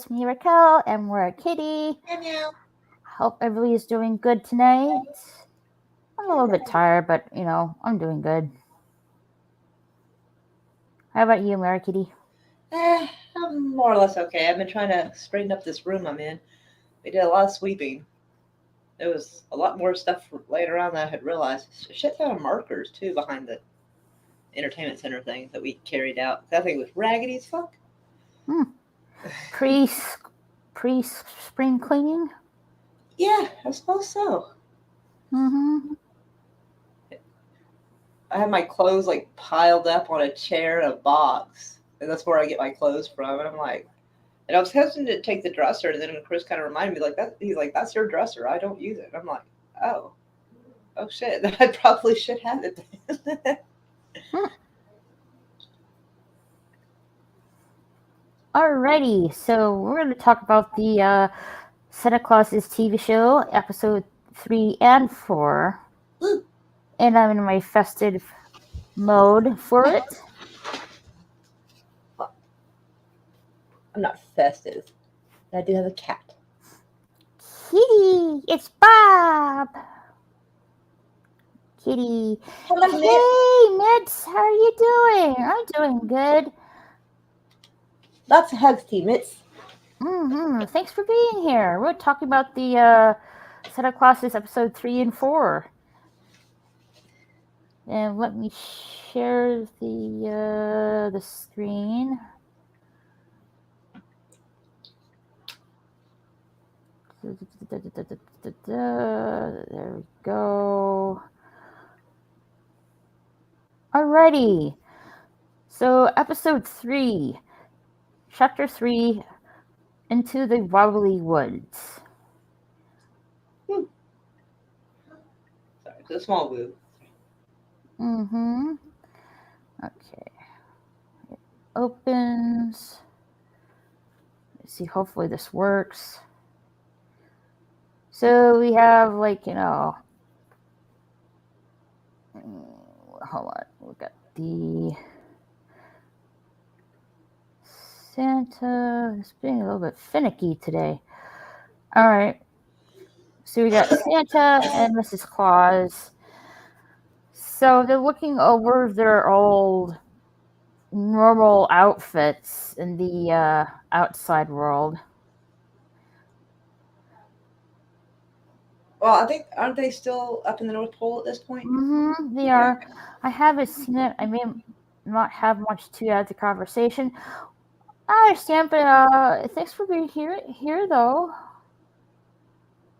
it's me, Raquel, and we're a kitty. Meow. Hope everybody is doing good tonight. I'm a little bit tired, but I'm doing good. How about you, Mary Kitty? I'm more or less okay. I've been trying to straighten up this room I'm in. We did a lot of sweeping. There was a lot more stuff laying around than I had realized. A shit ton of markers, too, behind the entertainment center thing that we carried out. That thing was raggedy as fuck. Pre-spring cleaning? Yeah, I suppose so. Mm-hmm. I had my clothes piled up on a chair in a box, and that's where I get my clothes from. And I'm like, and I was hesitant to take the dresser, and then Chris kind of reminded me that he's like, "That's your dresser. I don't use it." And I'm like, "Oh shit, I probably should have it then." Alrighty, so we're going to talk about the Santa Claus's TV show, episode 3 and 4. Woo. And I'm in my festive mode for it. I'm not festive. I do have a cat. Kitty, it's Bob. Kitty. Hello, Hey, Mitz, how are you doing? I'm doing good. Lots of hugs to you, Mitz. Thanks for being here. We're talking about the Santa Claus's episode 3 and 4. And let me share the screen. There we go. Alrighty. So episode 3, chapter 3, Into the Wobbly Woods. Sorry, it's a small woo. Okay. It opens. Let's see, hopefully this works. So we have hold on, we got the Santa. It's being a little bit finicky today. All right. So we got Santa and Mrs. Claus. So they're looking over their old normal outfits in the outside world. Well, I think, aren't they still up in the North Pole at this point? They are. I haven't seen it. I may not have much to add to the conversation. I understand, but thanks for being here though.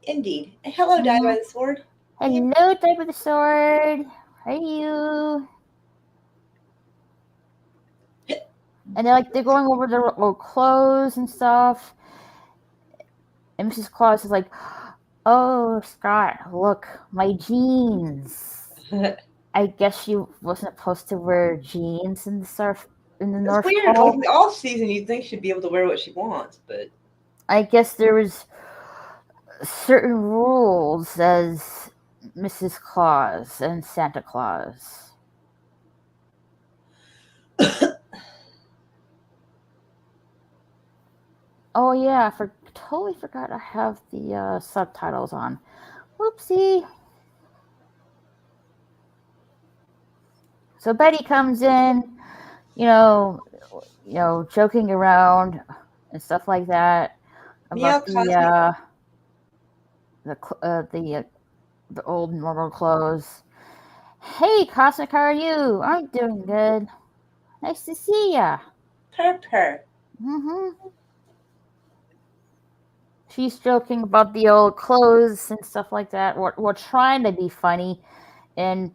Indeed. Hello, Die by the Sword. Hello, Die by the Sword. How are you? And they're going over their old clothes and stuff. And Mrs. Claus is like, "Oh, Scott, look, my jeans." I guess she wasn't supposed to wear jeans in the North weird. Pole. Like, all season, you'd think she'd be able to wear what she wants, but I guess there was certain rules as Mrs. Claus and Santa Claus. Oh yeah, totally forgot I have the subtitles on. Whoopsie. So Betty comes in, joking around and stuff like that about the old normal clothes. Hey, Cosmic, how are you? I'm doing good. Nice to see ya. Purr. She's joking about the old clothes and stuff like that. We're trying to be funny, and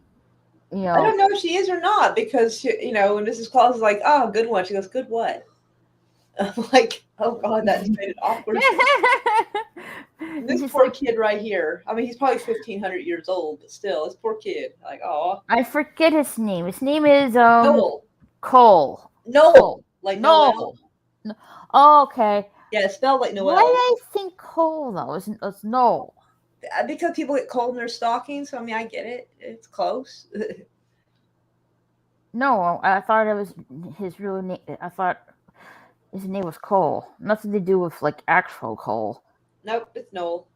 I don't know if she is or not, because when Mrs. Claus is like, "Oh, good one," she goes, "Good what?" I'm like, "Oh God, that just made it awkward." This poor kid right here. I mean, he's probably 1,500 years old, but still, this poor kid. Like, oh. I forget his name. His name is Noel. Cole. Noel, like Noel. Oh, okay. Yeah, it's spelled like Noel. Why did I think Cole though? It's Noel. Because people get cold in their stockings. So I mean, I get it. It's close. No, I thought it was his real name. I thought His name was Cole. Nothing to do with like actual Cole. Nope, it's Noel.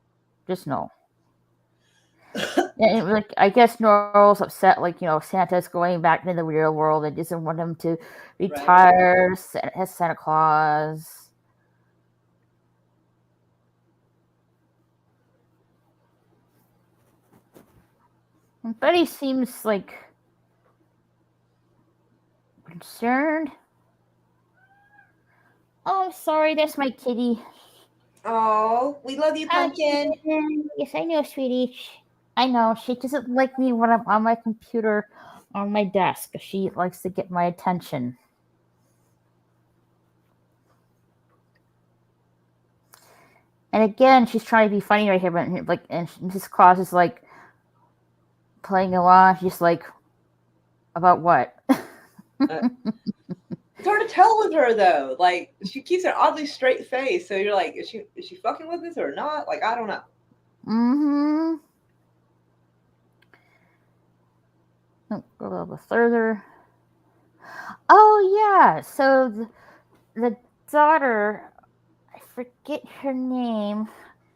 Just Noel. And like I guess Noel's upset, like Santa's going back into the real world and doesn't want him to retire as Santa Claus. And Betty seems like concerned. Oh, I'm sorry, that's my kitty. Oh, we love you, Pumpkin. Yes, I know, sweetie. I know. She doesn't like me when I'm on my computer on my desk. She likes to get my attention. And again, she's trying to be funny right here, but like, and Mrs. Claus is like playing along. She's like, about what? It's hard to tell with her though. Like she keeps an oddly straight face, so you're like, is she fucking with us or not? Like I don't know. Mm-hmm. Go a little bit further. Oh yeah, so the daughter, I forget her name.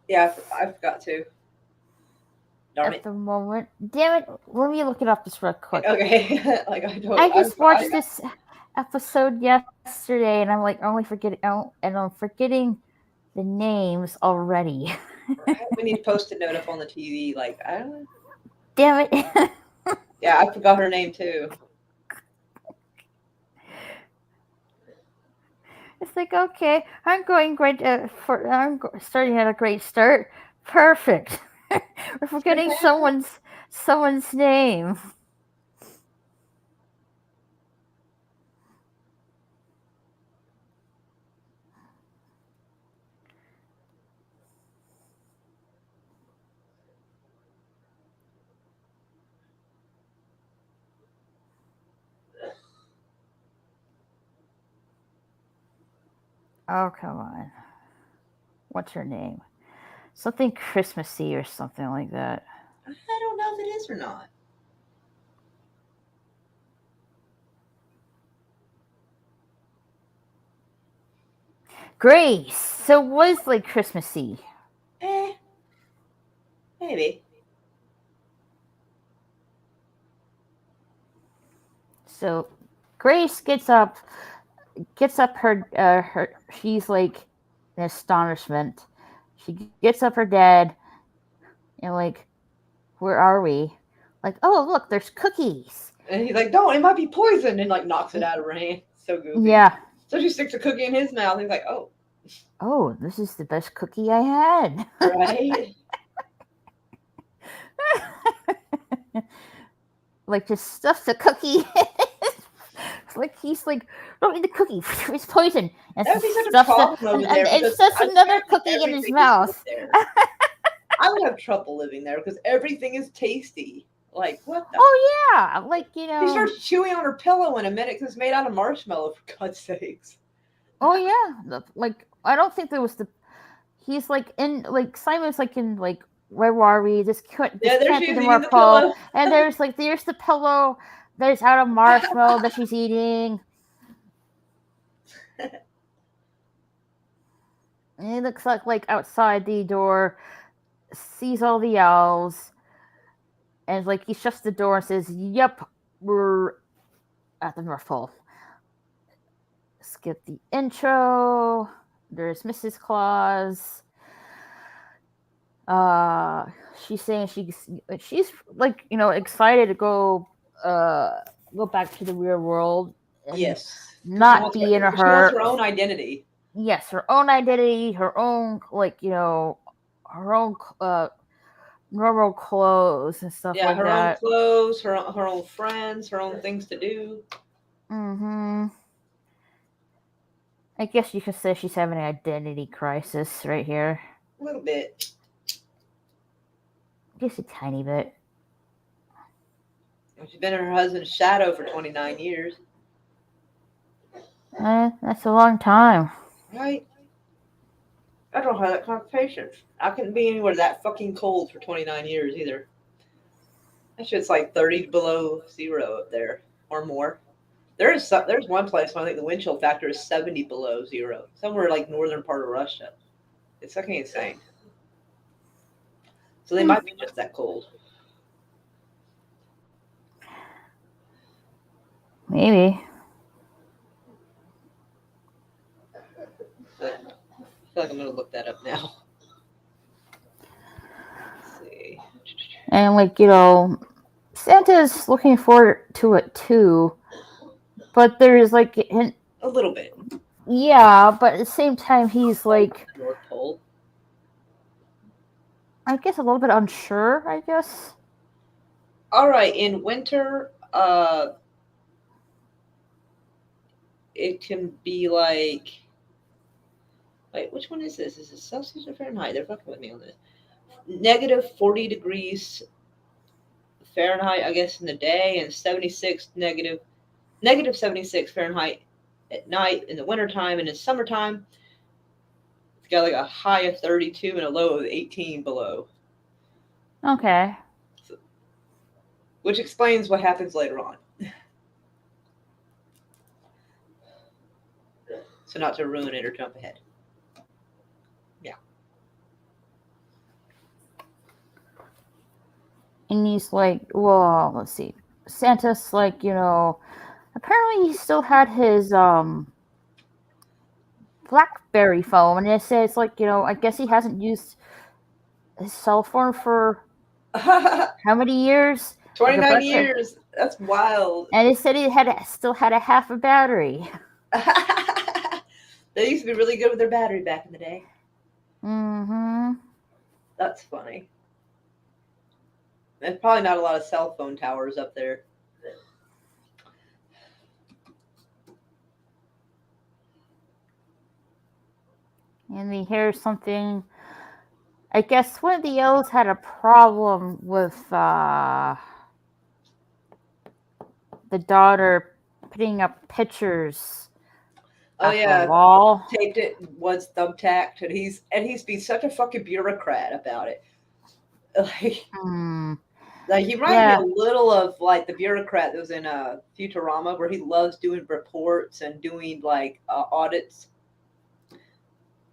Yeah, I forgot to. Darn at the moment. Damn it! Let me look it up just real quick. Okay, like I don't. I just watched this episode yesterday, and I'm like only forgetting, and I'm forgetting the names already. We need to post a note up on the TV. Like I don't know. Damn it! Yeah, I forgot her name too. It's like okay, I'm going great. I'm starting at a great start. Perfect. We're forgetting someone's name. Oh, come on. What's her name? Something Christmassy or something like that. I don't know if it is or not. Grace. So it was like Christmassy. Maybe. So Grace gets up her she's like in astonishment. She gets up her dad and like, where are we? Like, oh look, there's cookies. And he's like, don't, it might be poison, and like knocks it out of her hand. So goofy. Yeah. So she sticks a cookie in his mouth. He's like, oh. Oh, this is the best cookie I had. Right. Like just stuffs the cookie. Like he's like, don't eat the cookie. It's poison. And that would be such a problem over there. And stuffs another cookie in his mouth. I would have trouble living there because everything is tasty. Like what? Oh yeah, like He starts chewing on her pillow in a minute because it's made out of marshmallow. For God's sakes. Oh yeah, like I don't think there was the. He's like in like Simon's like in like where are we? This can't be the more pillow. And there's the pillow. There's out of marshmallow that she's eating. And he looks like outside the door, sees all the elves, and like he shuts the door and says, "Yep, we're at the North Pole." Skip the intro. There's Mrs. Claus. She's saying she's like excited to go back to the real world. And yes. Not be in her. She wants her own identity. Yes, her own identity, her own her own normal clothes and stuff like that. Yeah, her own clothes, her own friends, her own things to do. Mm-hmm. I guess you could say she's having an identity crisis right here. A little bit. Just a tiny bit. She's been in her husband's shadow for 29 years. That's a long time. Right? I don't have that kind of patience. I couldn't be anywhere that fucking cold for 29 years either. That shit's like 30 below zero up there or more. There's one place where I think the wind chill factor is 70 below zero, somewhere like northern part of Russia. It's fucking insane. So they might be just that cold. Maybe. But I feel like I'm gonna look that up now. Let's see. And like, Santa's looking forward to it too. But there's like A little bit. yeah, but at the same time he's like North Pole. I guess a little bit unsure, I guess. All right, in winter, it can be like. Wait, which one is this? Is it Celsius or Fahrenheit? They're fucking with me on this. Negative 40 degrees Fahrenheit, I guess, in the day, and negative 76 Fahrenheit at night in the wintertime, and in summertime, it's got like a high of 32 and a low of 18 below. Okay. Which explains what happens later on. So not to ruin it or jump ahead. Yeah. And he's like, well, let's see. Santa's like, apparently he still had his BlackBerry phone, and it says like, I guess he hasn't used his cell phone for how many years? 29 years. That's wild. And it said he still had a half a battery. They used to be really good with their battery back in the day. Mm-hmm. That's funny. There's probably not a lot of cell phone towers up there. And we hear something. I guess one of the elves had a problem with the daughter putting up pictures. Oh yeah, the wall. Taped it, was thumbtacked, and he's being such a fucking bureaucrat about it. Like he reminds me a little of like the bureaucrat that was in Futurama, where he loves doing reports and doing like audits.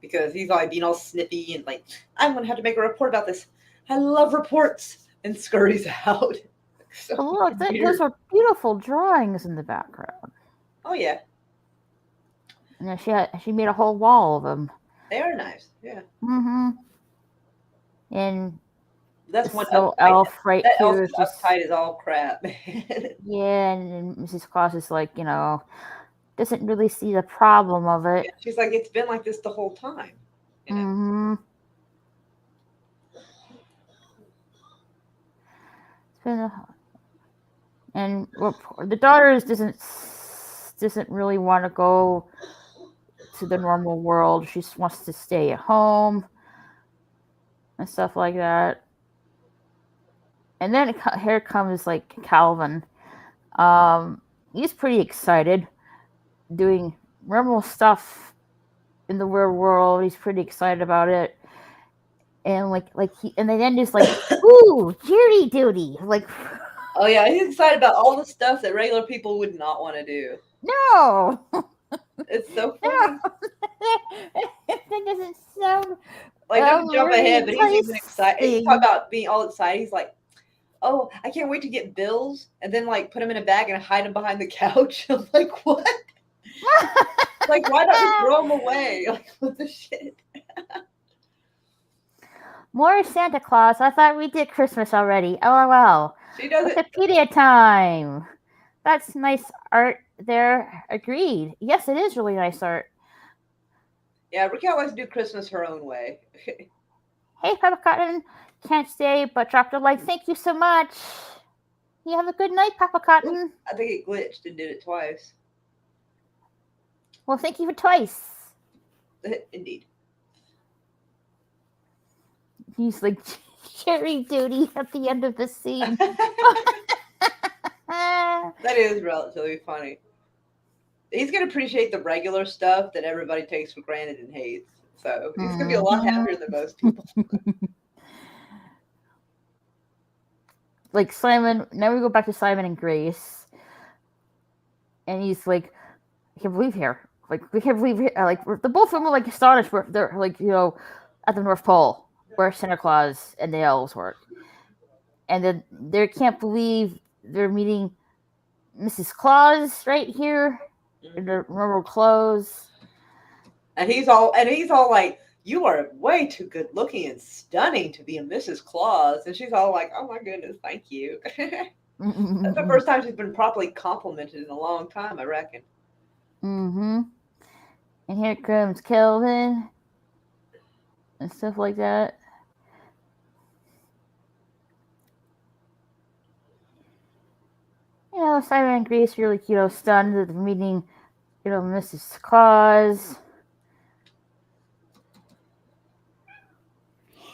Because he's like being all snippy and like, I'm gonna have to make a report about this. I love reports, and scurries out. So look, those are beautiful drawings in the background. Oh yeah. And she made a whole wall of them. They are nice, yeah. Mm-hmm. And that's one elf right that here. Elf is uptight as all crap. Yeah, and Mrs. Claus is like, doesn't really see the problem of it. Yeah, she's like, it's been like this the whole time. Mm-hmm. And the daughter doesn't really want to go to the normal world. She just wants to stay at home and stuff like that. And then here comes like Calvin. He's pretty excited, doing normal stuff in the real world. He's pretty excited about it. And and then just like, ooh, jury duty. Like, oh yeah, he's excited about all the stuff that regular people would not want to do. No. It's so funny. That doesn't sound like, don't jump ahead, but he's even excited. He's talking about being all excited. He's like, oh, I can't wait to get bills and then like put them in a bag and hide them behind the couch. I'm like, what? Like, why not just throw them away? Like, what the shit? More Santa Claus. I thought we did Christmas already. LOL. She does Wikipedia time. That's nice art there. Agreed. Yes, it is really nice art. Yeah, Raquel likes to do Christmas her own way. Hey, Papa Cotton. Can't stay, but dropped a like. Thank you so much. You have a good night, Papa Cotton. I think it glitched and did it twice. Well, thank you for twice. Indeed. He's like jury duty at the end of the scene. That is relatively funny. He's going to appreciate the regular stuff that everybody takes for granted and hates. So he's going to be a lot happier than most people. Like Simon, now we go back to Simon and Grace. and he's like, I can't believe here. Like, we can't believe here. Like, the both of them are like astonished. They're like, at the North Pole where Santa Claus and the elves work, and then they can't believe they're meeting Mrs. Claus right here in their normal clothes. And he's all like, "You are way too good looking and stunning to be a Mrs. Claus." And she's all like, "Oh my goodness, thank you." That's the first time she's been properly complimented in a long time, I reckon. And here comes Kelvin and stuff like that. Simon and Grace are like, stunned at the meeting, Mrs. Claus.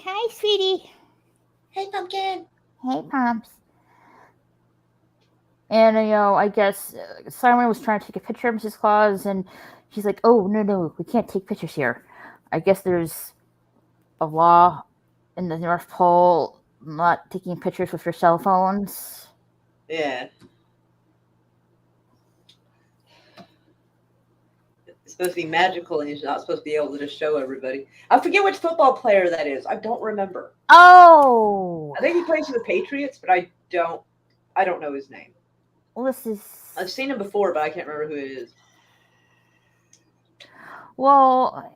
Hi, sweetie. Hey, pumpkin. Hey, Pomps. And, I guess Simon was trying to take a picture of Mrs. Claus, and she's like, oh, no, we can't take pictures here. I guess there's a law in the North Pole not taking pictures with your cell phones. Yeah. It's supposed to be magical, and he's not supposed to be able to just show everybody. I forget which football player that is. I don't remember. Oh! I think he plays for the Patriots, but I don't know his name. Well, this is... I've seen him before, but I can't remember who it is. Well...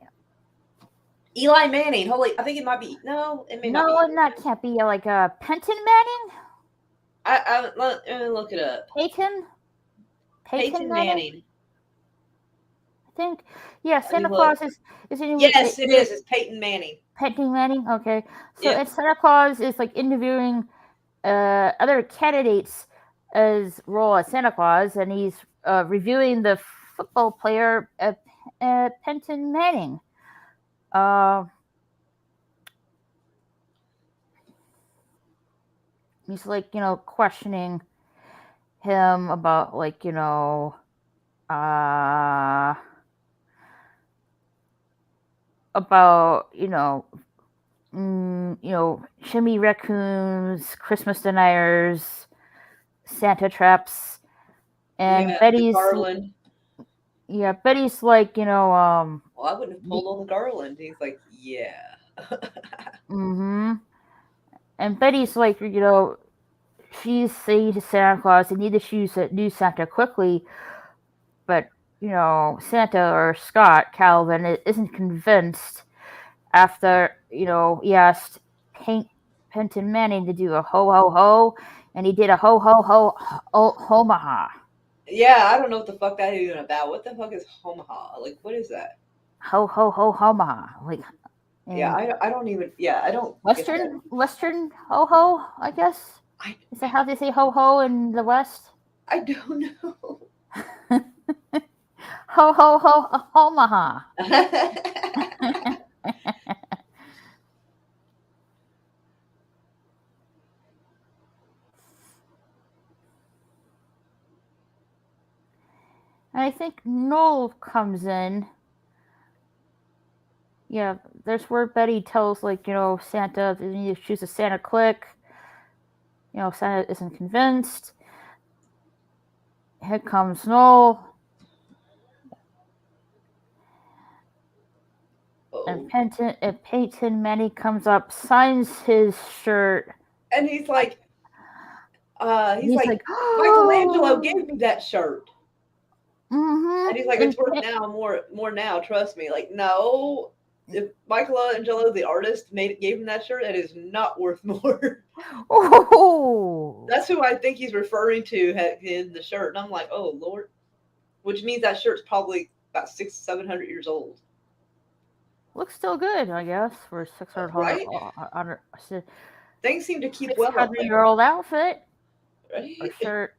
Eli Manning. Holy, I think it might be... No, it may not be. No, that can't be like Penton Manning? Let me look it up. Peyton Manning. I think. Yeah, Santa Claus is Yes, it is. It's Peyton Manning. Peyton Manning? Okay. So Santa Claus is like interviewing other candidates as role as Santa Claus, and he's reviewing the football player Peyton Manning. He's like, questioning him about like, about shimmy raccoons, Christmas deniers, Santa traps, and Betty's garland. Yeah, Betty's like, Well, I wouldn't have pulled on the garland. He's like, yeah. And Betty's like, she's saying to Santa Claus, they need to choose a new Santa quickly, but Santa or Scott Calvin isn't convinced after he asked Penton Manning to do a ho ho ho, and he did a ho ho ho Omaha. Yeah, I don't know what the fuck that is even about. What the fuck is Omaha? Like, what is that? Ho ho ho Omaha. Like, yeah, I don't even. Yeah, I don't. Western ho ho, I guess. Is that how they say ho ho in the West? I don't know. Ho ho ho Omaha. I think Noel comes in. Yeah, there's where Betty tells, like, Santa, they need to choose a Santa click. Santa isn't convinced. Here comes Noel. And Peyton Manning comes up, signs his shirt. And he's like, Michelangelo gave me that shirt. And he's like, it's worth now, more now, trust me. Like, no, if Michelangelo, the artist, gave him that shirt, it is not worth more. Oh, that's who I think he's referring to in the shirt. And I'm like, oh Lord, which means that shirt's probably about 600-700 years old. Looks still good, I guess, for 600. Right? Things seem to keep well. 600-year-old outfit. Right? Or shirt.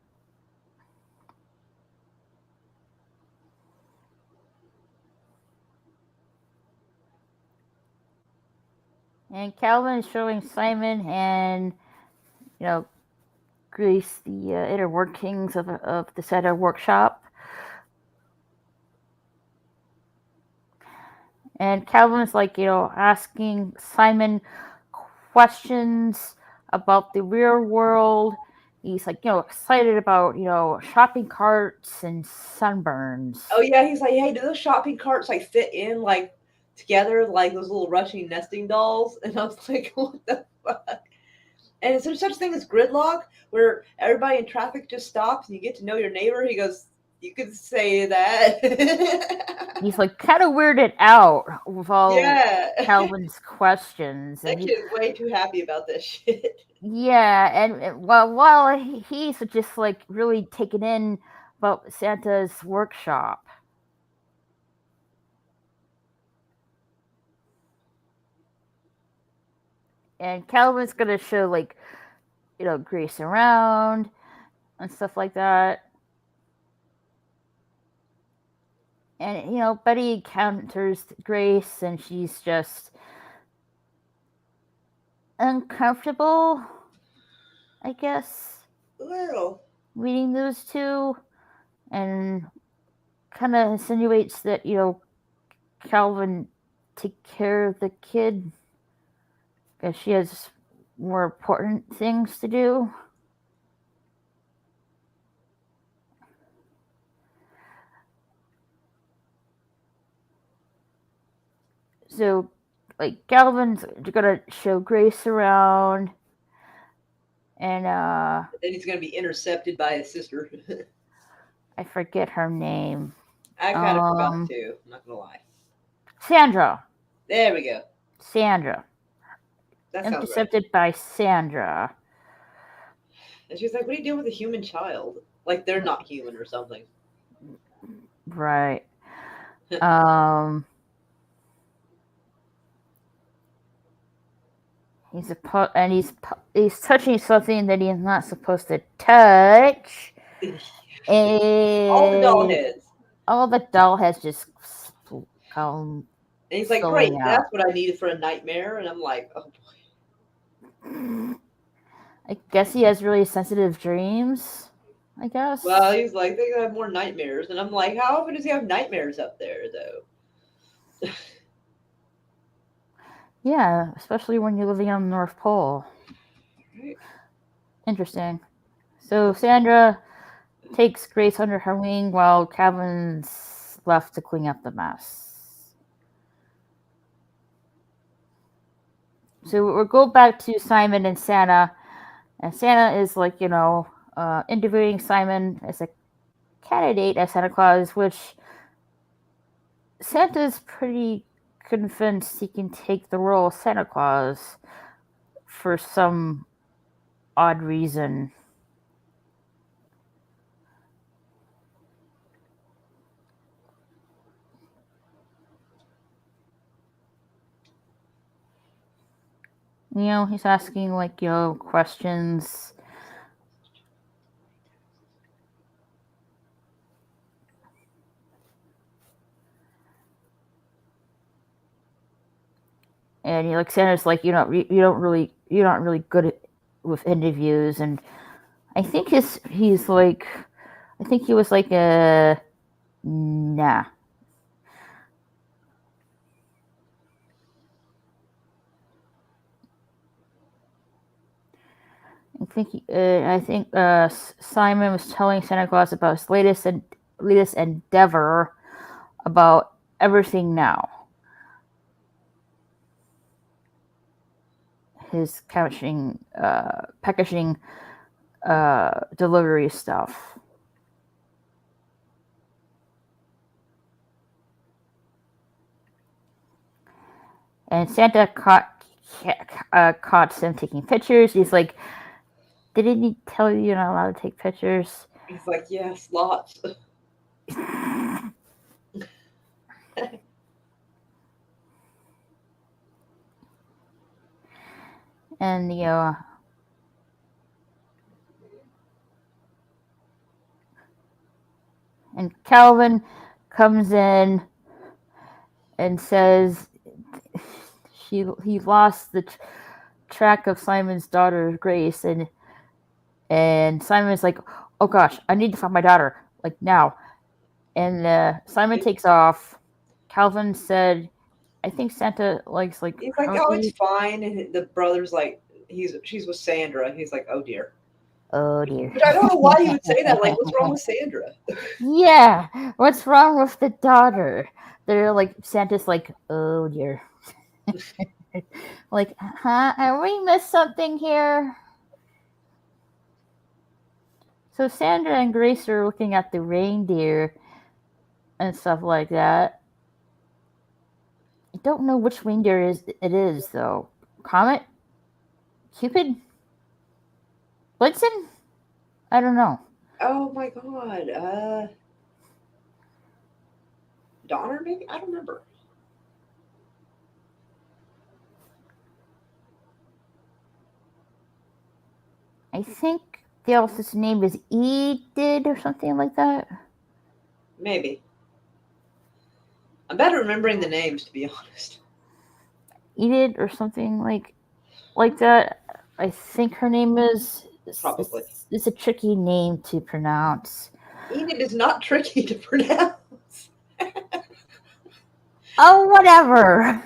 And Calvin is showing Simon and, Grace the inner workings of the Santa workshop. And Calvin's like, asking Simon questions about the real world he's like, excited about, shopping carts and sunburns. Oh yeah, he's like, hey, do those shopping carts like fit in like together like those little Russian nesting dolls? And I was like, what the fuck? And is there such thing as gridlock where everybody in traffic just stops and you get to know your neighbor? He goes, you could say that. He's like kind of weirded out with all Yeah. Calvin's questions, That and kid is way too happy about this shit. and while he's just like really taken in about Santa's workshop. And Calvin's gonna show like, Grace around and stuff like that. And Betty encounters Grace, and she's just uncomfortable, I guess, A little. meeting those two, and kind of insinuates that Calvin take care of the kid because she has more important things to do. So, like, Calvin's gonna show Grace around, and Then he's gonna be intercepted by his sister. I forget her name. I kind of forgot too. I'm not gonna lie. Sandra. There we go. Sandra. That sounds right. Intercepted by Sandra. And she's like, "What are you doing with a human child? Like they're not human or something." Right. He's touching something that he's not supposed to touch. And all the doll heads. All the doll heads just and he's like, "Great, that's what I needed for a nightmare." And I'm like, "Oh boy." I guess he has really sensitive dreams. I guess. Well, he's like, they have more nightmares, and I'm like, how often does he have nightmares up there, though? Yeah, especially when you're living on the North Pole. Right. Interesting. So Sandra takes Grace under her wing while Calvin's left to clean up the mess. So we'll go back to Simon and Santa. And Santa is like, interviewing Simon as a candidate as Santa Claus, which Santa's pretty convinced he can take the role of Santa Claus for some odd reason. He's asking like, questions. And Santa's like, you're not really good with interviews, and I think he was like nah. I think Simon was telling Santa Claus about his latest endeavor about everything now. His packaging delivery stuff. And Santa caught him taking pictures. He's like, didn't he tell you you're not allowed to take pictures? He's like, yes, lots. And and Calvin comes in and says he lost the track of Simon's daughter Grace, and Simon's like, oh gosh, I need to find my daughter like now. And Simon takes off. Calvin said, I think Santa likes like. He's like, oh, it's fine. And the brother's like, she's with Sandra. He's like, oh dear. Oh dear. But I don't know why you would say that. Like, what's wrong with Sandra? Yeah, what's wrong with the daughter? They're like, Santa's like, oh dear. Like, huh? Have we missed something here? So Sandra and Grace are looking at the reindeer and stuff like that. I don't know which reindeer it is though. Comet? Cupid? Blitzen? I don't know. Oh my god. Donner, maybe? I don't remember. I think the elf's name is Edith or something like that. Maybe. I'm bad at remembering the names, to be honest. Edith or something like that. I think her name is. Probably. It's a tricky name to pronounce. Enid is not tricky to pronounce. Oh, whatever.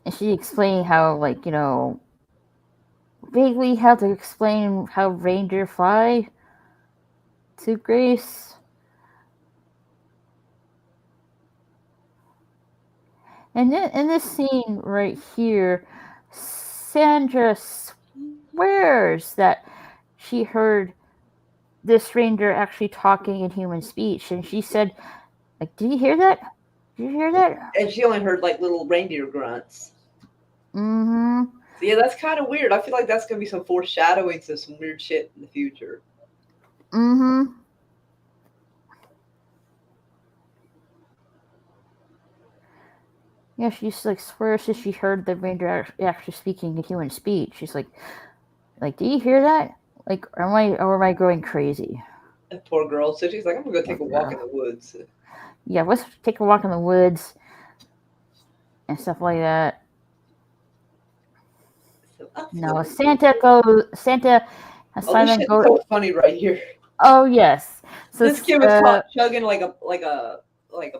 And she explained how, like, vaguely how to explain how reindeer fly to Grace. And then in this scene right here, Sandra swears that she heard this reindeer actually talking in human speech. And she said, like, did you hear that? Did you hear that? And she only heard like little reindeer grunts. Mm-hmm. So yeah, that's kind of weird. I feel like that's going to be some foreshadowing to some weird shit in the future. Mm-hmm. Yeah, she's like swears that she heard the reindeer actually speaking in human speech. She's like, do you hear that? Like, am I going crazy? That poor girl. So she's like, I'm gonna go take a walk in the woods. Yeah, let's take a walk in the woods and stuff like that. So, No, Santa. Simon this goes. So funny right here. Oh yes. So this kid was caught chugging like a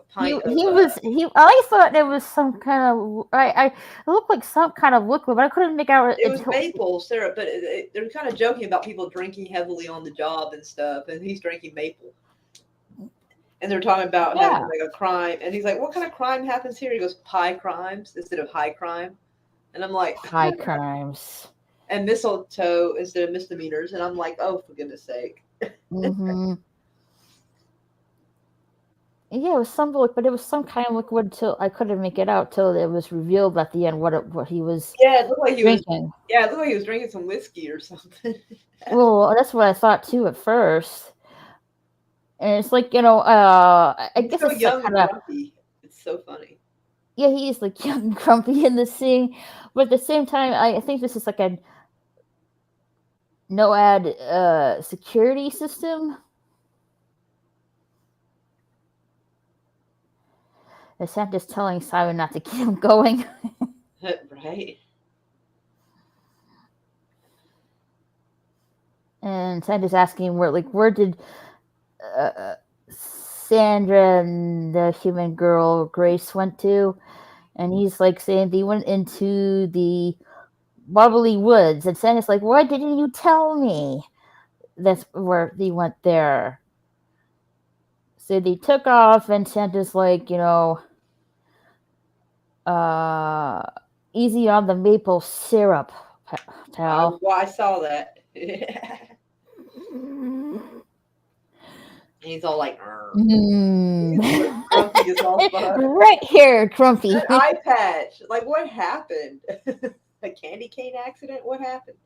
pint. I thought it was some kind of. It looked like some kind of liquid, but I couldn't make out. It was maple syrup, but they're kind of joking about people drinking heavily on the job and stuff, and he's drinking maple. And they're talking about having like a crime, and he's like, "What kind of crime happens here?" He goes, "Pie crimes instead of high crime," and I'm like, "High crimes." And mistletoe instead of misdemeanors, and I'm like, "Oh, for goodness sake." Mm-hmm. Yeah, it was some but it was some kind of liquid till I couldn't make it out till it was revealed at the end what he was. Yeah, it looked like he drinking. It looked like he was drinking some whiskey or something. Well, that's what I thought too at first. And it's like, I guess so it's young like and grumpy. It's so funny. Yeah, he is like young and grumpy in the scene, but at the same time, I think this is like a no-ad security system. And Santa's telling Simon not to keep him going. Right. And Santa's asking where did Sandra and the human girl Grace went to, and he's like saying they went into the Wobbly woods, and Santa's like, why didn't you tell me? That's where they went there. So they took off, and Santa's like, easy on the maple syrup, pal. Well, I saw that. He's all like, Grumpy is all fun. Right here, Grumpy. That eye patch. Like, what happened? A candy cane accident? What happened?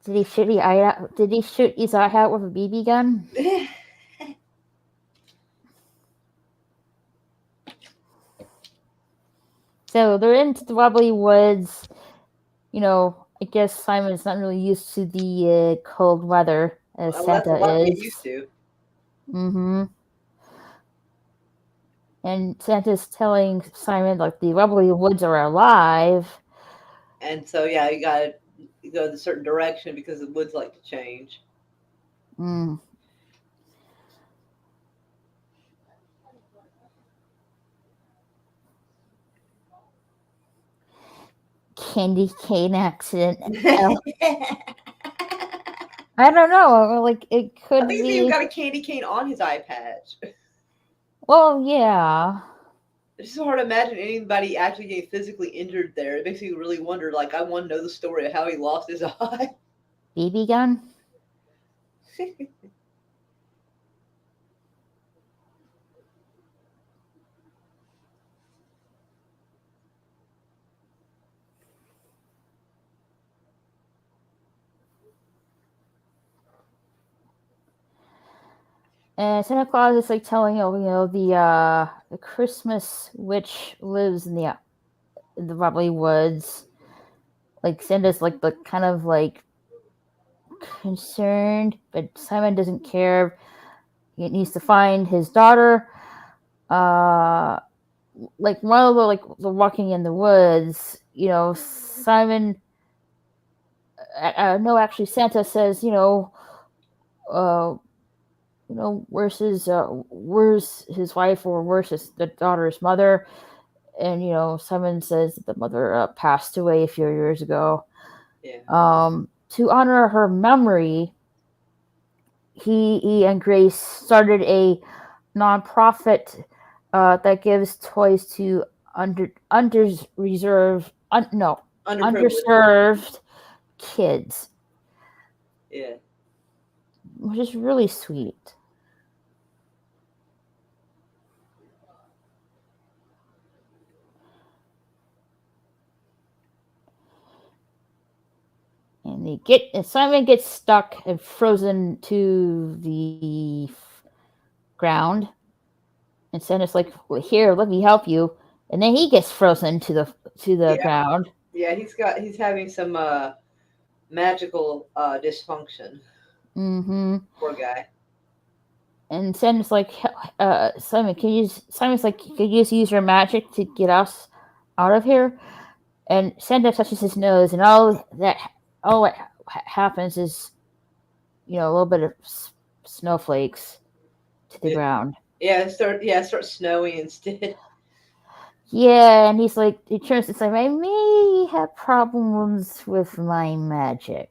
Did he shoot his eye out? Did he shoot his eye out with a BB gun? So they're into the Wobbly woods. I guess Simon's not really used to the cold weather as Santa is. Used to. Mm-hmm. And Santa's telling Simon like the Wobbly woods are alive. And so yeah, you gotta go in a certain direction because the woods like to change. candy cane accident. I I don't know. Like it could think he's even be. got a candy cane on his eye patch. Well, yeah. It's so hard to imagine anybody actually getting physically injured there. It makes me really wonder. Like, I want to know the story of how he lost his eye. BB gun. And Santa Claus is like telling the Christmas witch lives in the Wobbly woods. Like Santa's like the kind of like concerned, but Simon doesn't care. He needs to find his daughter. Like while they're walking in the woods, Simon. No, actually, Santa says, uh, where's his wife, or where's the daughter's mother? And Simon says that the mother passed away a few years ago. Yeah. To honor her memory, he and Grace started a nonprofit that gives toys to underserved kids. Yeah. Which is really sweet. And Simon gets stuck and frozen to the ground. And Santa's like, well, "Here, let me help you." And then he gets frozen to the ground. Yeah, he's having some magical dysfunction. Mm-hmm. Poor guy. And Santa's like, Simon's like, "Can you just use your magic to get us out of here?" And Santa touches his nose, and all what happens is, a little bit of snowflakes to the ground. Yeah, it starts snowing instead. Yeah, and he's like, he turns. It's like, I may have problems with my magic.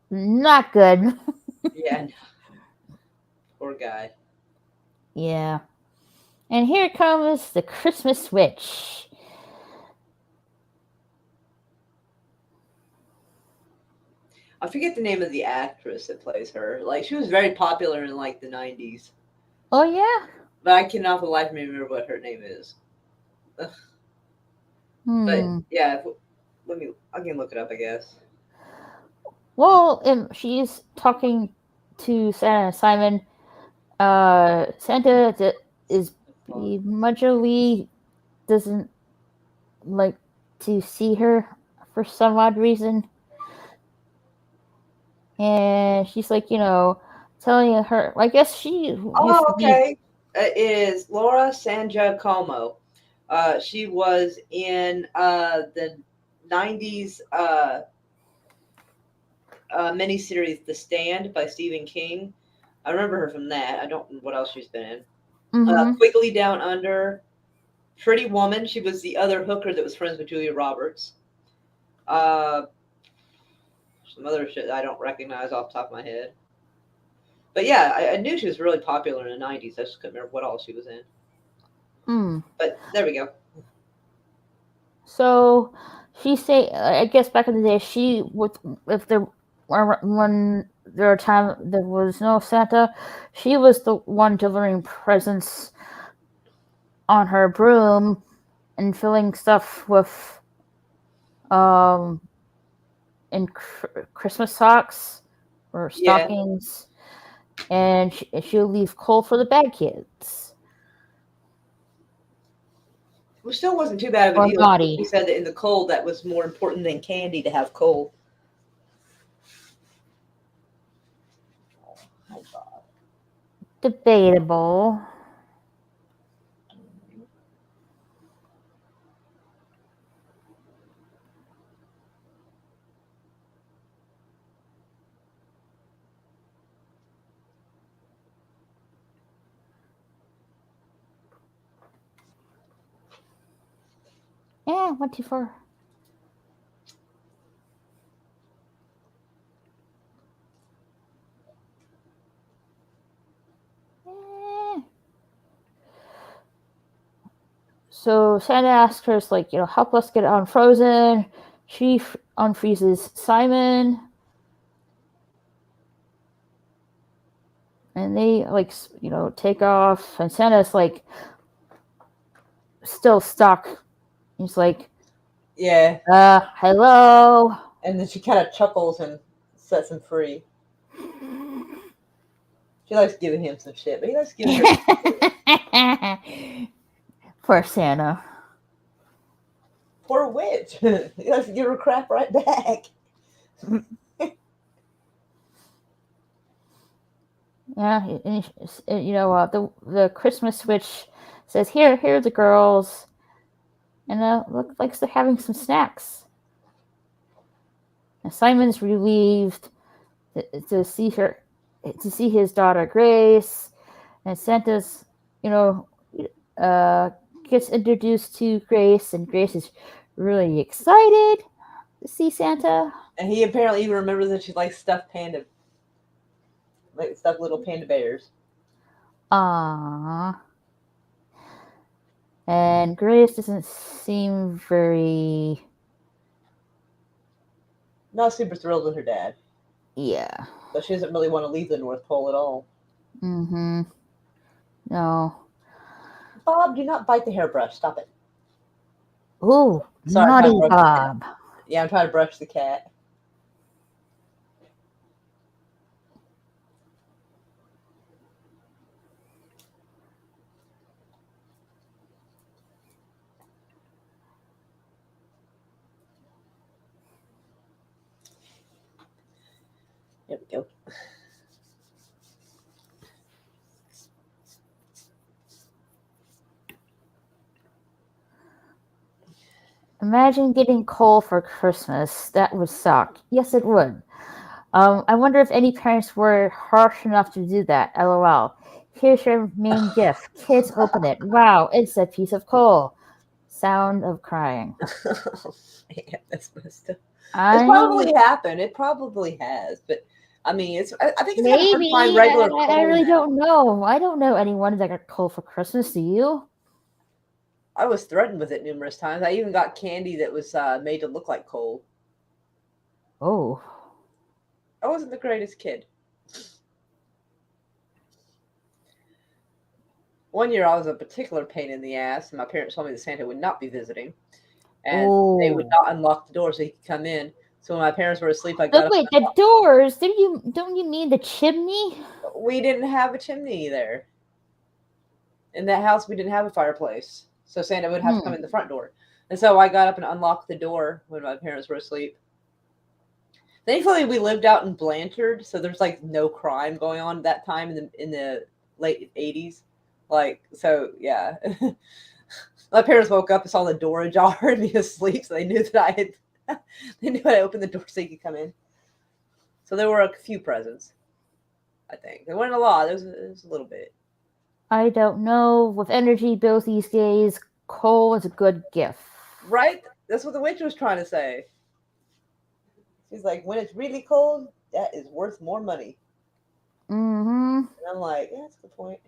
Not good. Yeah. Poor guy. Yeah. And here comes the Christmas witch. I forget the name of the actress that plays her. Like, she was very popular in like the 90s. Oh yeah. But I cannot for the life of me remember what her name is. But yeah, I can look it up, I guess. Well, she's talking to Santa and Simon. Santa is begrudgingly doesn't like to see her for some odd reason. And she's like, telling her, I guess she used to be. Okay. It is Laura Sangiacomo. She was in the 90s miniseries The Stand by Stephen King. I remember her from that. I don't know what else she's been in. Mm-hmm. Quickly Down Under, Pretty Woman. She was the other hooker that was friends with Julia Roberts. Some other shit I don't recognize off the top of my head. But yeah, I knew she was really popular in the 90s. I just couldn't remember what all she was in. But there we go. So she say, I guess back in the day, when there was no Santa, she was the one delivering presents on her broom and filling stuff with in Christmas socks or stockings, and she'll leave coal for the bad kids. Which still wasn't too bad of a deal. Naughty. He said that in the cold, that was more important than candy to have coal. Oh, God. Debatable. went too far. Eh. So Santa asks her, like, help us get unfrozen. She unfreezes Simon. And they, like, take off. And Santa's, like, still stuck. He's like, Yeah. Hello. And then she kind of chuckles and sets him free. She likes giving him some shit, but he likes giving her some shit. Poor Santa. Poor witch. He likes to give her crap right back. Yeah, and, the Christmas witch says, here are the girls. And looks like they're having some snacks. And Simon's relieved to see his daughter Grace, and Santa's, gets introduced to Grace, and Grace is really excited to see Santa. And he apparently even remembers that she likes stuffed little panda bears. Aww. And Grace doesn't seem very... Not super thrilled with her dad. Yeah. But she doesn't really want to leave the North Pole at all. Mm-hmm. No. Bob, do not bite the hairbrush. Stop it. Ooh, naughty Bob. Yeah, I'm trying to brush the cat. There we go. Imagine getting coal for Christmas. That would suck. Yes, it would. I wonder if any parents were harsh enough to do that. LOL. Here's your main gift. Kids, open it. Wow, it's a piece of coal. Sound of crying. Yeah, that's messed up. It's probably happened. It probably has, but I mean, I think it's kind of hard to find regular coal. I really don't know. I don't know anyone that got coal for Christmas. Do you? I was threatened with it numerous times. I even got candy that was made to look like coal. Oh. I wasn't the greatest kid. One year I was a particular pain in the ass, and my parents told me that Santa would not be visiting. And they would not unlock the door so he could come in. So when my parents were asleep, I got up. Wait, the doors? Don't you mean the chimney? We didn't have a chimney there. In that house, we didn't have a fireplace. So Santa would have to come in the front door. And so I got up and unlocked the door when my parents were asleep. Thankfully, we lived out in Blanchard, so there's like no crime going on at that time in the late 80s. Like, so yeah. My parents woke up and saw the door ajar and me asleep, so they knew that they knew I opened the door so he could come in. So there were a few presents, I think. There weren't a lot. There was a little bit. I don't know. With energy bills these days, coal is a good gift. Right? That's what the witch was trying to say. She's like, when it's really cold, that is worth more money. Mm-hmm. And I'm like, yeah, that's a good point.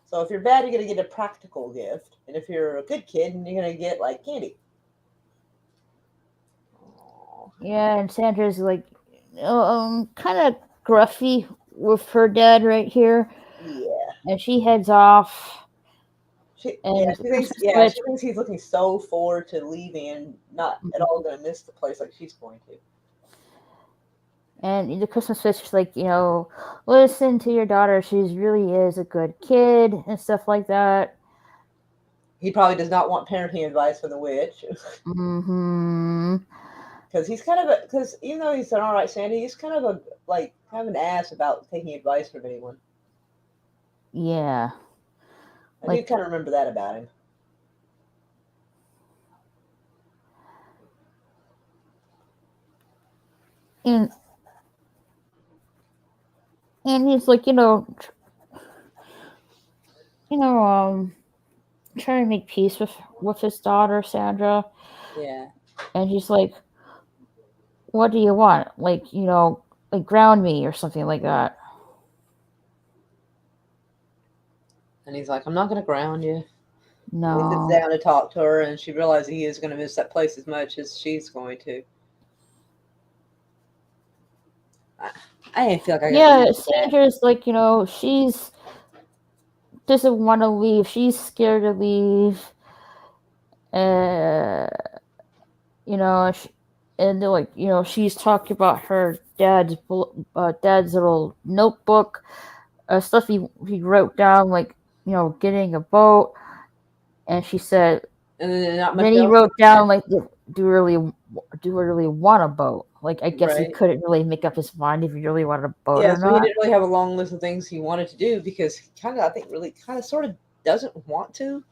So if you're bad, you're going to get a practical gift. And if you're a good kid, you're going to get, like, candy. Aww. Yeah, and Sandra's, like, kind of gruffy with her dad right here. Yeah. And she heads off. She thinks he's looking so forward to leaving and not at all going to miss the place like she's going to. And the Christmas witch is like, listen to your daughter. She really is a good kid and stuff like that. He probably does not want parenting advice from the witch. Mm-hmm. Because even though he's an all right Santa, he's kind of an ass about taking advice from anyone. Yeah. I do kind of remember that about him. And he's like, trying to make peace with his daughter Sandra, Yeah. and he's like, "What do you want? Like, like ground me or something like that." And he's like, I'm not going to ground you. And he sits No. down to talk to her, and she realizes he is going to miss that place as much as she's going to. I didn't feel like I got to Yeah, see that. Sandra's like, she's doesn't want to leave. She's scared to leave. Uh, and they're like, she's talking about her dad's little notebook, stuff he wrote down, like, getting a boat. And she said, And then not much then he else. wrote down like, do we really want a boat? Like, I guess he Right. couldn't really make up his mind if he really wanted a boat Yeah, or so he not. didn't really have a long list of things he wanted to do because he kind of, I think, really kind of sort of doesn't want to.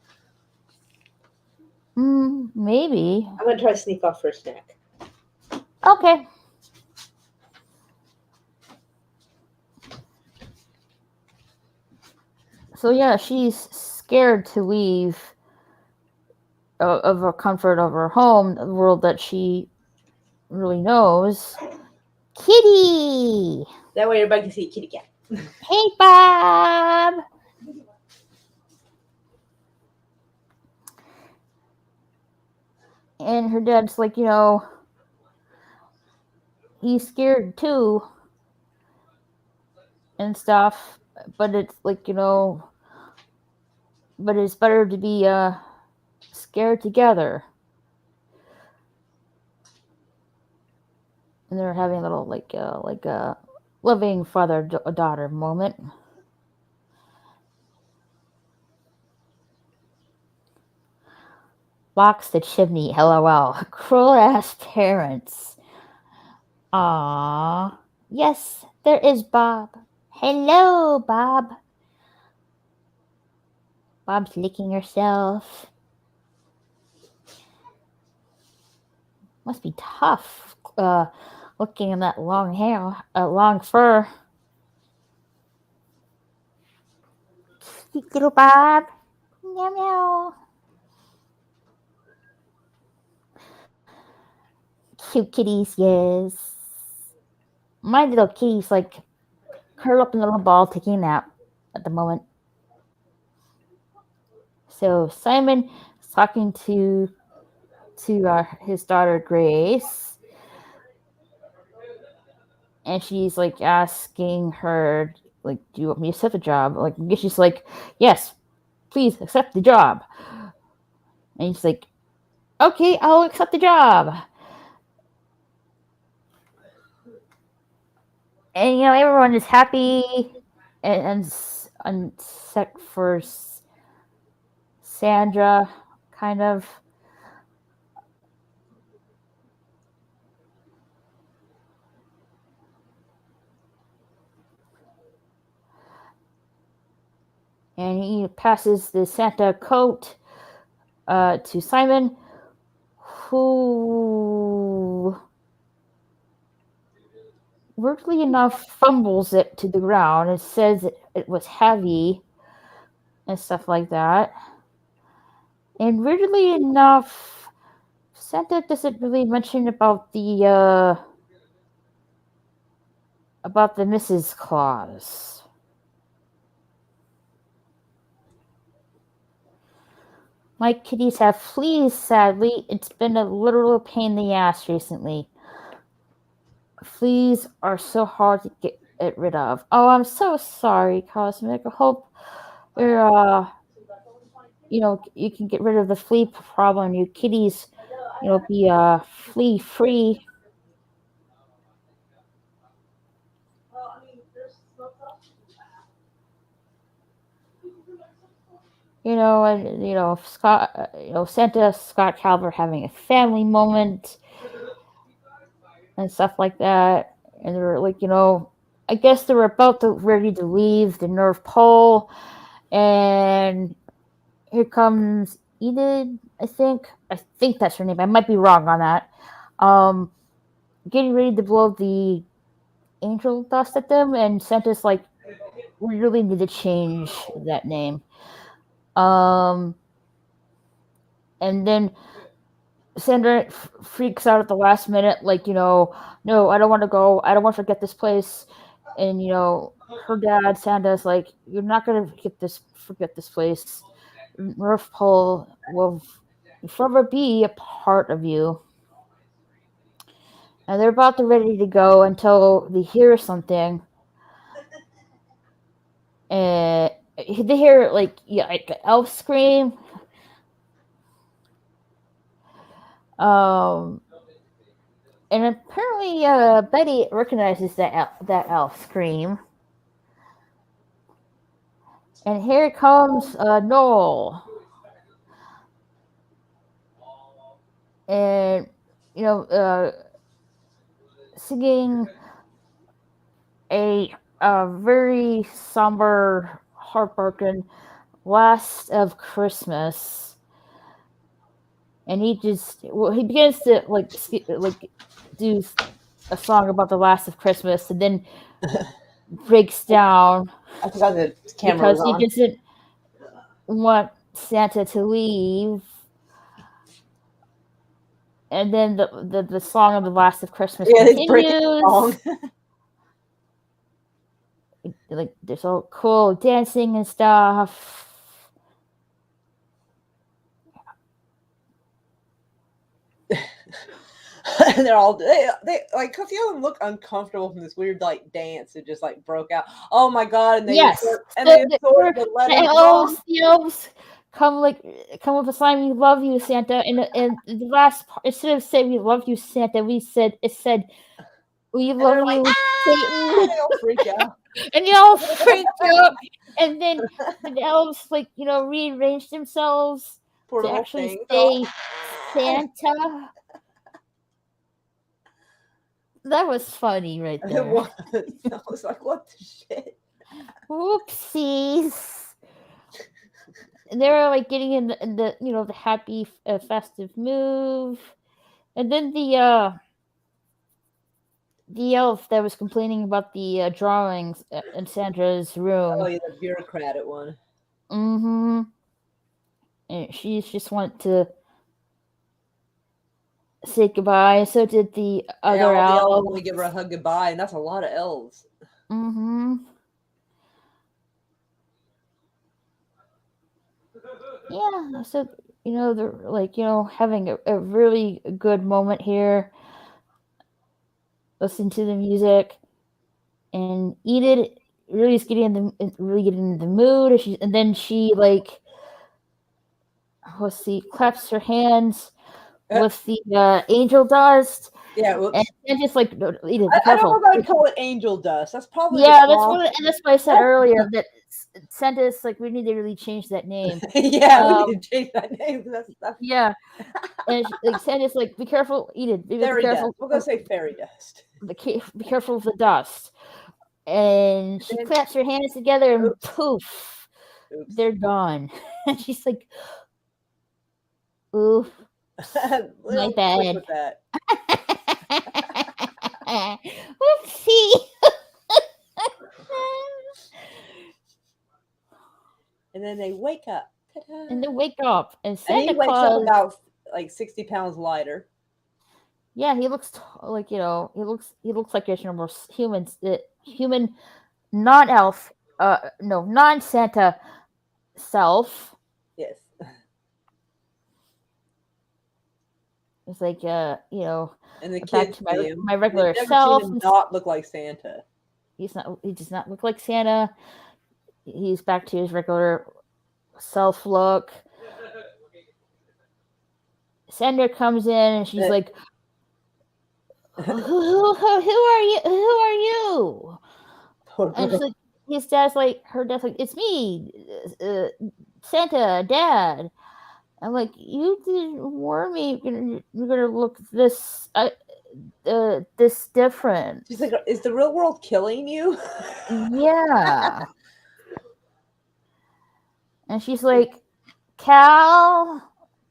Maybe. I'm going to try to sneak off for a snack. Okay. So yeah, she's scared to leave of her comfort of her home, the world that she really knows. Kitty! That way everybody can see Kitty Cat. Hey, Bob! And her dad's like, he's scared too and stuff, but it's like, but it's better to be scared together. And they're having a little like a loving father daughter moment. Box the chimney, lol. Cruel ass parents. Aww. Yes, there is Bob. Hello, Bob. Bob's licking herself. Must be tough, looking in that long hair, long fur. Cute little Bob. Meow meow. Cute kitties, yes. My little kitty's like curled up in a little ball taking a nap at the moment. So Simon is talking to his daughter Grace, and she's like asking her, like, do you want me to accept the job? Like, she's like, yes, please accept the job. And he's like, okay, I'll accept the job. And everyone is happy, and except for Sandra, kind of. And he passes the Santa coat to Simon, who, weirdly enough, fumbles it to the ground. It says it was heavy and stuff like that. And weirdly enough, Santa doesn't really mention about the Mrs. Claus. My kitties have fleas, sadly. It's been a literal pain in the ass recently. Fleas are so hard to get rid of. Oh, I'm so sorry, Cosmic. I hope you're, you can get rid of the flea problem. Your kitties, be flea free. And Scott, Santa, Scott Calvert having a family moment and stuff like that. And they're like, I guess they were about to ready to leave the North Pole, and here comes Enid. I think that's her name. I might be wrong on that. Getting ready to blow the angel dust at them, and Santa's like, we really need to change that name. And then Sandra freaks out at the last minute, like, no, I don't want to go. I don't want to forget this place. And, her dad, Santa's like, you're not going to forget this place. North Pole will forever be a part of you. And they're about to ready to go until they hear something. And they hear, like an elf scream. And apparently, Betty recognizes that elf scream. And here comes Noel. And, singing a very somber, heartbroken Last of Christmas. And he begins to do a song about the last of Christmas, and then breaks down. I forgot the camera because he doesn't want Santa to leave. And then the song of the last of Christmas continues. Like there's all cool dancing and stuff. And they're all they like a few of them look uncomfortable from this weird like dance that just like broke out. Oh my god! And they the elves come with a sign, "We love you, Santa." And the last part, instead of saying "We love you, Santa," it said "We love you, Satan." And they all freak out. And they all freak out. And then the elves rearranged themselves to actually say Santa. That was funny right there. It was. I was like, what the shit? Whoopsies. And they were like getting in the happy festive mood. And then the elf that was complaining about the drawings in Sandra's room. Oh yeah, the bureaucratic one. Mm-hmm. And she just wanted to say goodbye. So did the other elves. Want to give her a hug goodbye, and that's a lot of elves. Mm-hmm. Yeah. So they're like having a really good moment here. Listen to the music, and Enid really is getting in the mood. And then she claps her hands with the angel dust. Yeah, and just like Enid, be I careful. don't know if I'd call it angel dust. That's probably that's what I said earlier. That Santa's like, we need to really change that name. Yeah, we need to change that name. That's... Yeah, and Santa's like, be careful, Enid. Be careful. Dust. We're gonna say fairy dust. Be careful of the dust. And she claps her hands together, and poof, they're gone. And she's like, oof, my bad. Whoopsie. And then they wake up. Ta-da. And they wake up, and Santa wakes up about like 60 pounds lighter. Yeah, he looks like he looks like a normal human, non-elf, non-Santa self. Yes. It's like and the kids my regular self. Seen him not look like Santa. He does not look like Santa. He's back to his regular self look. Sandra comes in and she's like, who are you? Who are you? And she's like, her dad's like, it's me, Santa, Dad. I'm like, you didn't warn me you're gonna look this different. She's like, is the real world killing you? Yeah. And she's like, Cal.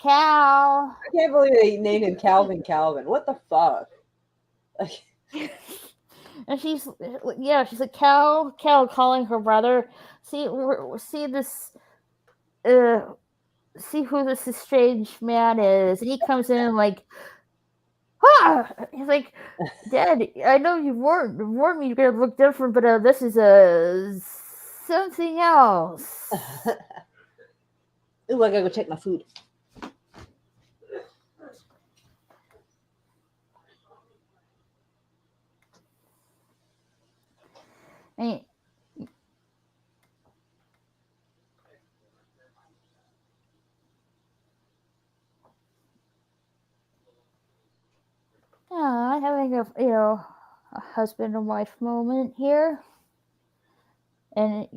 I can't believe they named him Calvin. What the fuck? And she's like, Cal calling her brother. See this see who this strange man is, and he comes in like, he's like, Dad, I know you warned me you're gonna look different, but this is something else. Ooh, I gotta go check my food. I mean, having a husband and wife moment here, and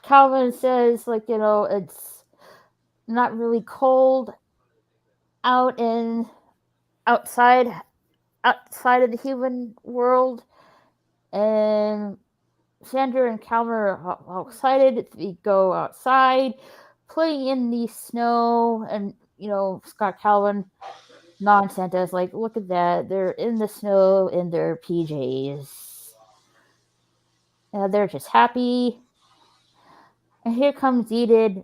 Calvin says like it's not really cold outside of the human world, and Sandra and Calvin are all excited to go outside, playing in the snow, and Scott Calvin, non-Santa, is like, look at that, they're in the snow in their PJs. They're just happy. And here comes Enid,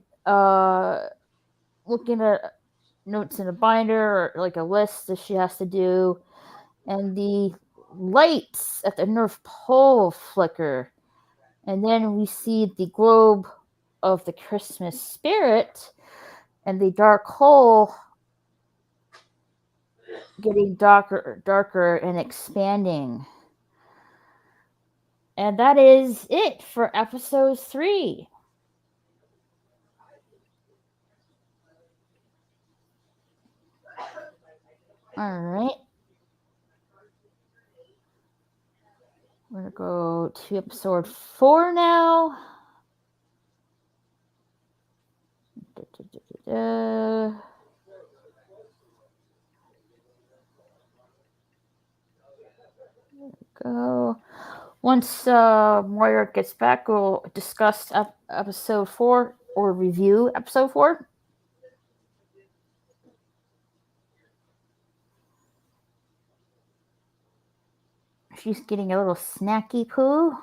looking at notes in a binder or like a list that she has to do, and the lights at the North Pole flicker, and then we see the globe of the Christmas spirit and the dark hole getting darker and expanding. And that is it for episode 3. All right. We're going to go to episode 4 now. Go. Once Moira gets back, we'll discuss episode 4 or review episode 4. She's getting a little snacky poo.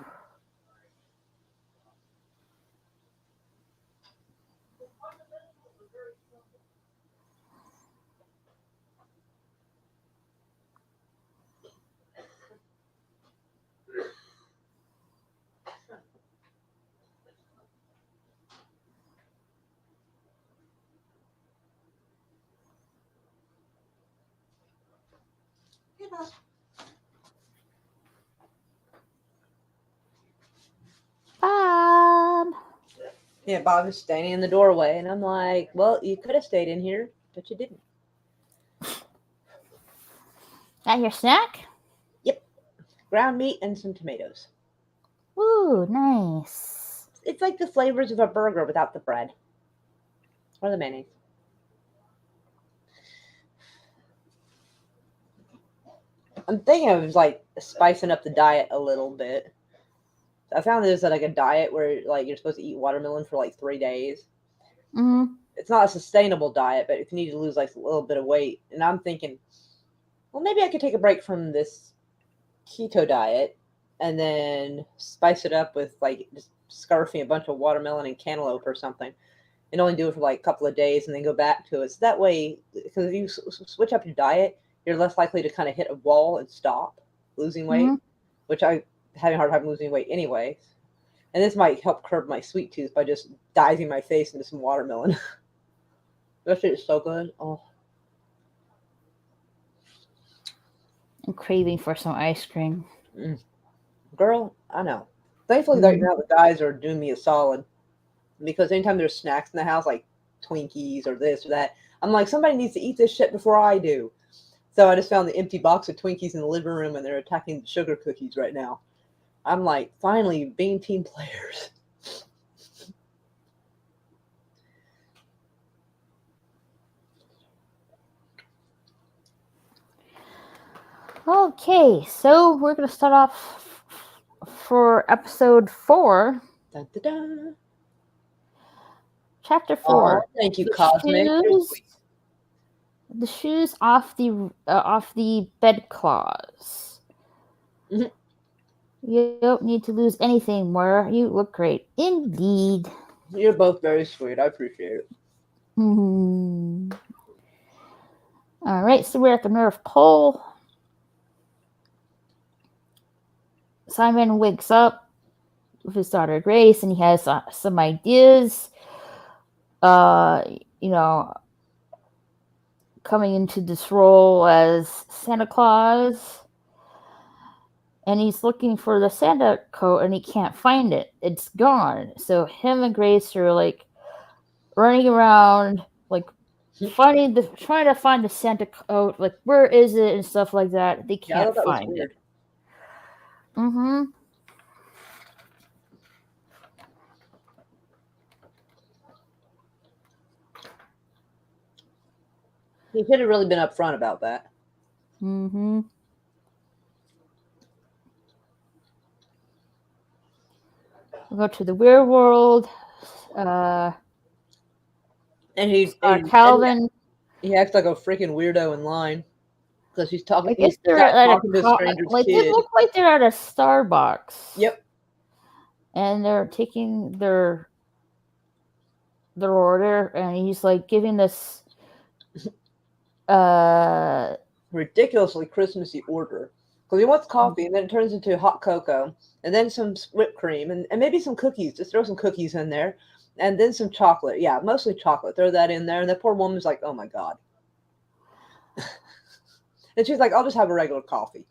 Bob. Yeah, Bob is standing in the doorway, and I'm like, well, you could have stayed in here, but you didn't. That your snack? Yep. Ground meat and some tomatoes. Ooh, nice. It's like the flavors of a burger without the bread. Or the mayonnaise. I'm thinking of like spicing up the diet a little bit. I found there's like a diet where like you're supposed to eat watermelon for like 3 days. Mm-hmm. It's not a sustainable diet, but if you need to lose like a little bit of weight, and I'm thinking, well, maybe I could take a break from this keto diet and then spice it up with like just scarfing a bunch of watermelon and cantaloupe or something, and only do it for like a couple of days and then go back to it. So that way, because if you switch up your diet, you're less likely to kind of hit a wall and stop losing weight, which I having a hard time losing weight anyway. And this might help curb my sweet tooth by just diving my face into some watermelon. That shit is so good. Oh, I'm craving for some ice cream. Girl, I know. Thankfully, right now the guys are doing me a solid, because anytime there's snacks in the house, like Twinkies or this or that, I'm like, somebody needs to eat this shit before I do. So I just found the empty box of Twinkies in the living room, and they're attacking the sugar cookies right now. I'm like, finally, being team players. Okay, so we're going to start off for episode 4. Dun, dun, dun. Chapter 4. Oh, thank you, Cosmic. The shoes off the bedcloths. Mm-hmm. You don't need to lose anything, Moira. You look great. Indeed. You're both very sweet. I appreciate it. All right, so we're at the North Pole. Simon wakes up with his daughter Grace, and he has some ideas. You know, coming into this role as Santa Claus, and he's looking for the Santa coat, and he can't find it. It's gone. So him and Grace are like running around, like trying to find the Santa coat, like where is it and stuff like that. They Yeah, I can't thought that was find weird. it. Mm-hmm. He should have really been upfront about that. Mm-hmm. We go to the weird world. And he Calvin. he acts like a freaking weirdo in line because he's talking. I guess He's they're at talking to a stranger's like it kid. looked like they're at a Starbucks. Yep. And they're taking their order, and he's like giving this ridiculously Christmassy order because he wants coffee, and then it turns into hot cocoa, and then some whipped cream, and maybe some cookies. Just throw some cookies in there, and then some chocolate. Yeah, mostly chocolate. Throw that in there, and the poor woman's like, "Oh my god." And she's like, "I'll just have a regular coffee."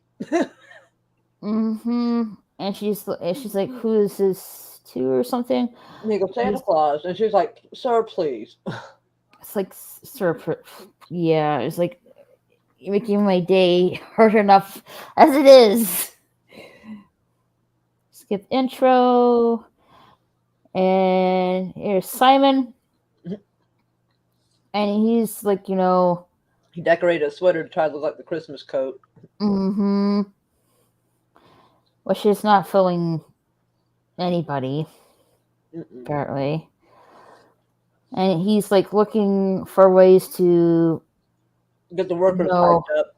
Mm-hmm. And she's like, who is this to or something? And he goes, Santa Claus, and she's like, "Sir, please." It's like, sir, yeah. It's like, you're making my day hard enough as it is. Skip intro, and here's Simon, and he's like, he decorated a sweater to try to look like the Christmas coat. Mm-hmm. Which is not fooling anybody, apparently. And he's like looking for ways to get the workers hyped up.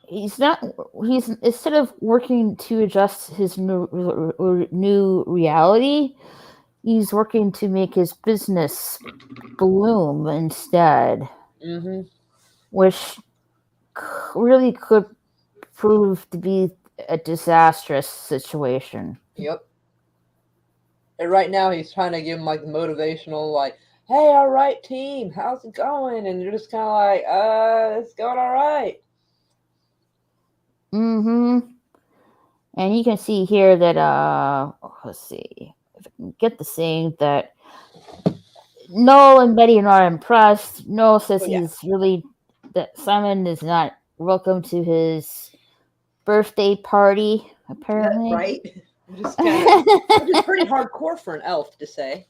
He's instead of working to adjust his new reality, he's working to make his business bloom instead. Mm-hmm. Which really could prove to be a disastrous situation. Yep. And right now he's trying to give him like the motivational, like, "Hey, all right, team, how's it going?" And you're just kind of like, it's going all right." Mm-hmm. And you can see here that let's see if I can get the saying that Noel and Betty are not impressed. Noel says that Simon is not welcome to his birthday party, apparently. Right? Which is pretty hardcore for an elf to say.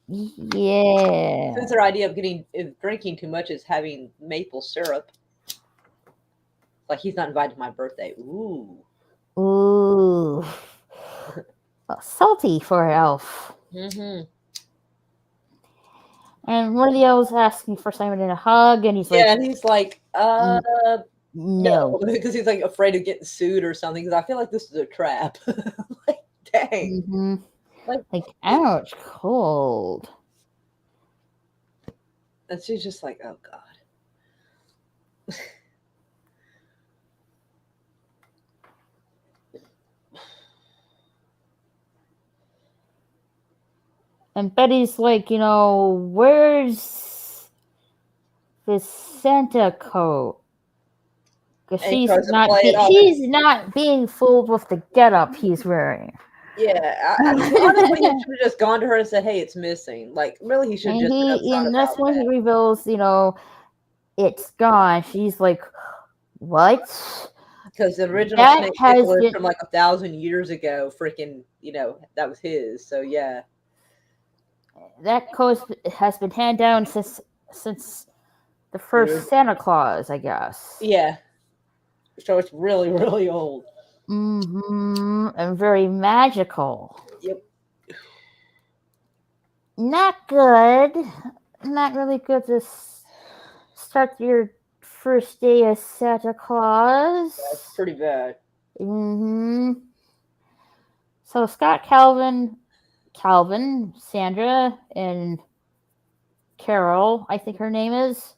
Yeah. Since their idea of drinking too much is having maple syrup. Like, he's not invited to my birthday. Ooh. Salty for an elf. Mm-hmm. And one of the elves asking for Simon in a hug, and he's like, and he's like, no. Because he's like afraid of getting sued or something, because I feel like this is a trap. Like, dang. Mm-hmm. Like, ouch, cold. And she's just like, oh god. And Betty's like, where's this Santa coat? Because she's not being fooled with the getup he's wearing. Yeah, honestly, he should have just gone to her and said, "Hey, it's missing." Like, really, he should just. And that's when he reveals, it's gone. She's like, "What?" Because the original snake was from like 1,000 years ago. Freaking, that was his. So yeah, that coat has been handed down since the first Santa Claus, I guess. Yeah. So it's really, really old. Mm-hmm. And very magical. Yep. Not good. Not really good to start your first day as Santa Claus. That's pretty bad. Mm-hmm. So Scott Calvin Calvin, Sandra, and Carol, I think her name is,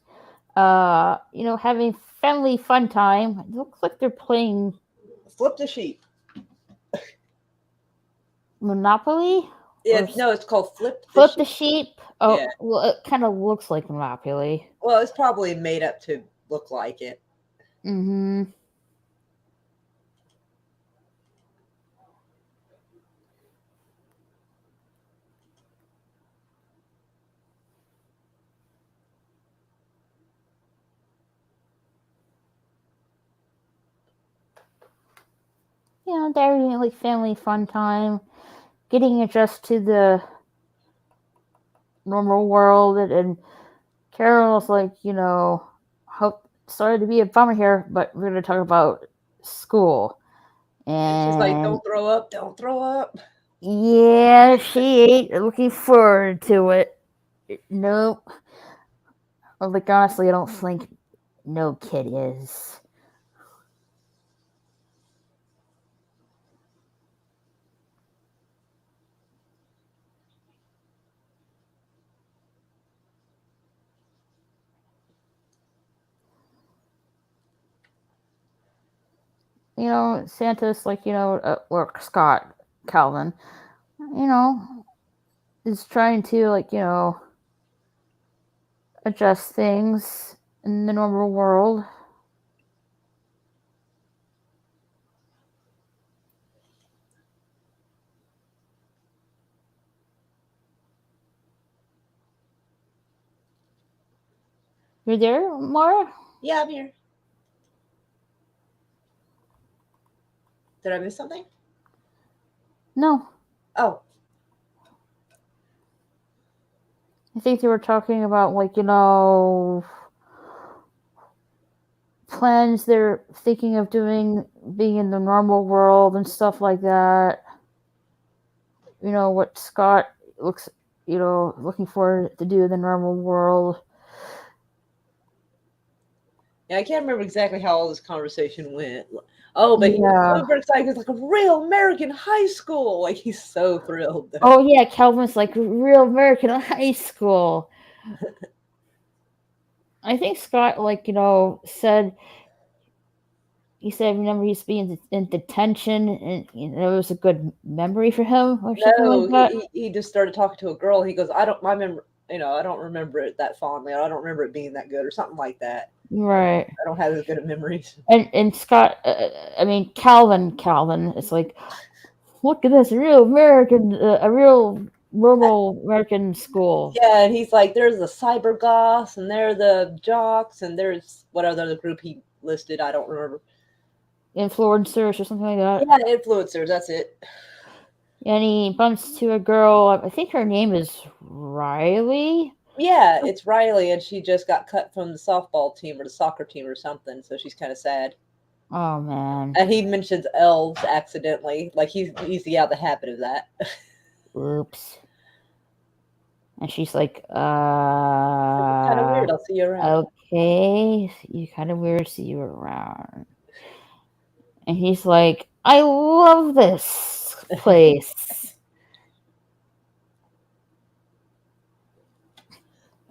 having family fun time. It looks like they're playing Flip the sheet. Monopoly. Yeah, no, it's called Flip Flip the the Sheep. sheep. Oh, Yeah. well, it kind of looks like Monopoly. Well, it's probably made up to look like it. Mm-hmm. They're having like family fun time, getting adjusted to the normal world, and Carol's like, hope sorry to be a bummer here, but we're gonna talk about school. And she's like, And "Don't throw up, don't throw up." yeah, she ain't looking forward to it. Nope. Like honestly, I don't think no kid is. Santa's like, or Scott Calvin, is trying to like, adjust things in the normal world. You're there, Mara? Yeah, I'm here. Did I miss something? No. Oh. I think they were talking about like, plans they're thinking of doing, being in the normal world and stuff like that. What Scott looks, looking forward to do in the normal world. Yeah, I can't remember exactly how all this conversation went. Oh, but he was Yeah. super excited. It's like a real American high school. Like he's so thrilled. Oh yeah, Calvin's like real American high school. I think Scott, like, said he said, remember, he's being in detention, and it was a good memory for him, or something No, like that. he just started talking to a girl. He goes, I don't remember, I don't remember it that fondly. I don't remember it being that good, or something like that. Right. I don't have as good of memories. And Scott, Calvin, it's like, look at this, a real normal American school. Yeah, and he's like, there's the cyber goths, and there are the jocks, and there's what other group he listed. I don't remember. Influencers or something like that. Yeah, influencers. That's it. And he bumps to a girl. I think her name is Riley. Yeah, it's Riley, and she just got cut from the softball team or the soccer team or something, so she's kind of sad. Oh man. And he mentions elves accidentally, like he's easy out the habit of that. Oops. And she's like, Kind of weird. I'll see you around. okay, you kind of weird, see you around. And he's like, I love this place.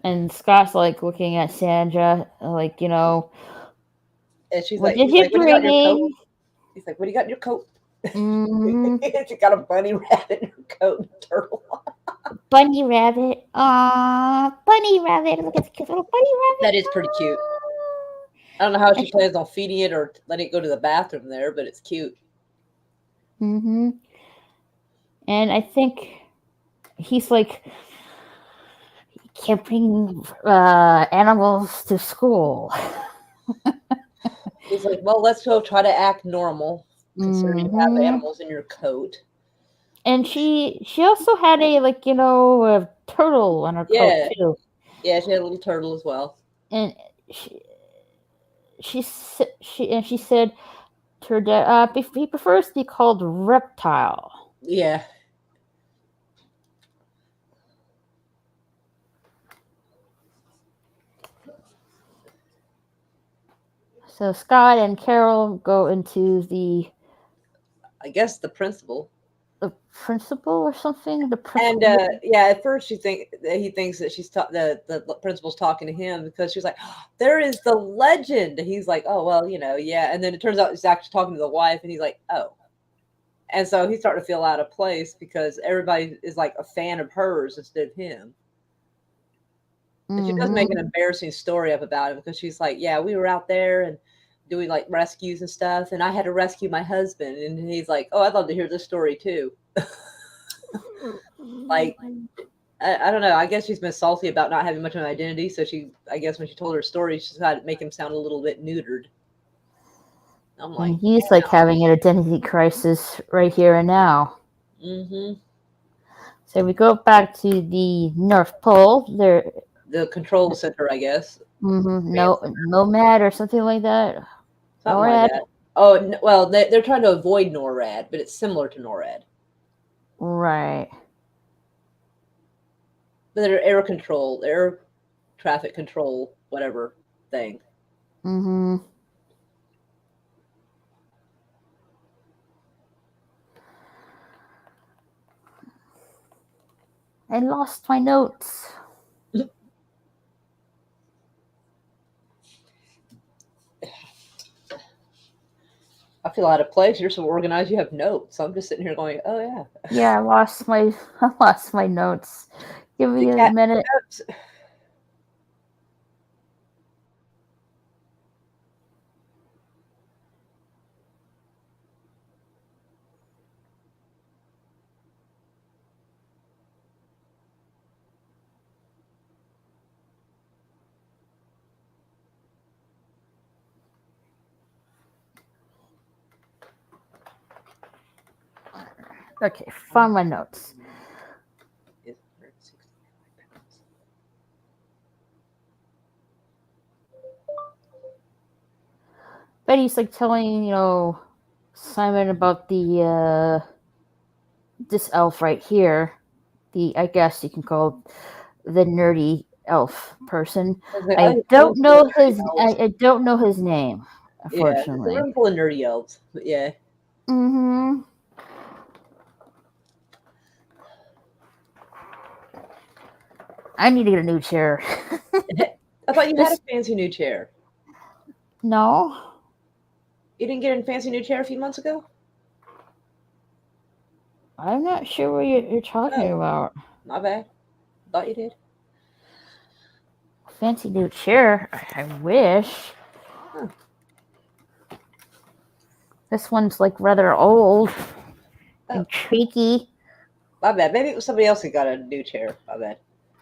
And Scott's like looking at Sandra, like, And she's what like, did he's you like, what do you got in your coat? bring? He's like, what do you got in your coat? Mm-hmm. She got a bunny rabbit in her coat and turtle. Bunny rabbit. Bunny rabbit. Look at the cute little bunny rabbit. That is pretty cute. I don't know how she plans on feeding it or letting it go to the bathroom there, but it's cute. Mm-hmm. And I think he's like, you can't bring animals to school. He's like, well, let's go try to act normal, considering you have animals in your coat. And she also had a a turtle on her coat too. Yeah, she had a little turtle as well. And she said to her dad, he prefers to be called Reptile. Yeah. So Scott and Carol go into the, I guess the principal. the principal or something. The And principal. yeah, at first he thinks that the principal's talking to him because she's like, oh, there is the legend. And he's like, oh well, yeah. And then it turns out he's actually talking to the wife, and he's like, oh. And so he's starting to feel out of place because everybody is like a fan of hers instead of him. And she does make an embarrassing story up about him because she's like, yeah, we were out there and doing like rescues and stuff, and I had to rescue my husband. And he's like, oh, I'd love to hear this story too. Like, I don't know. I guess she's been salty about not having much of an identity. So I guess when she told her story, she tried to make him sound a little bit neutered. I'm like, And he's like having an identity crisis right here and now. mm-hmm. So we go back to the North Pole. There, The control center, I guess. no, Nomad or something like that. Something like that. Oh, well, they're trying to avoid NORAD, but it's similar to NORAD. Right. But they're air traffic control, whatever thing. Mm-hmm. I lost my notes. I feel out of place. You're so organized. You have notes. I'm just sitting here going, "Oh yeah." Yeah, I lost my notes. Give me a minute. Okay, found my notes. Betty's like telling, Simon about this elf right here. I guess you can call the nerdy elf person. I don't know his name, unfortunately. Yeah, it's a room full of nerdy elves, but yeah. Mm-hmm. I need to get a new chair. I thought you had a fancy new chair. No. You didn't get a fancy new chair a few months ago? I'm not sure what you're talking about. My bad. Thought you did. Fancy new chair? I wish. Huh. This one's like rather old and creaky. My bad. Maybe it was somebody else who got a new chair. My bad.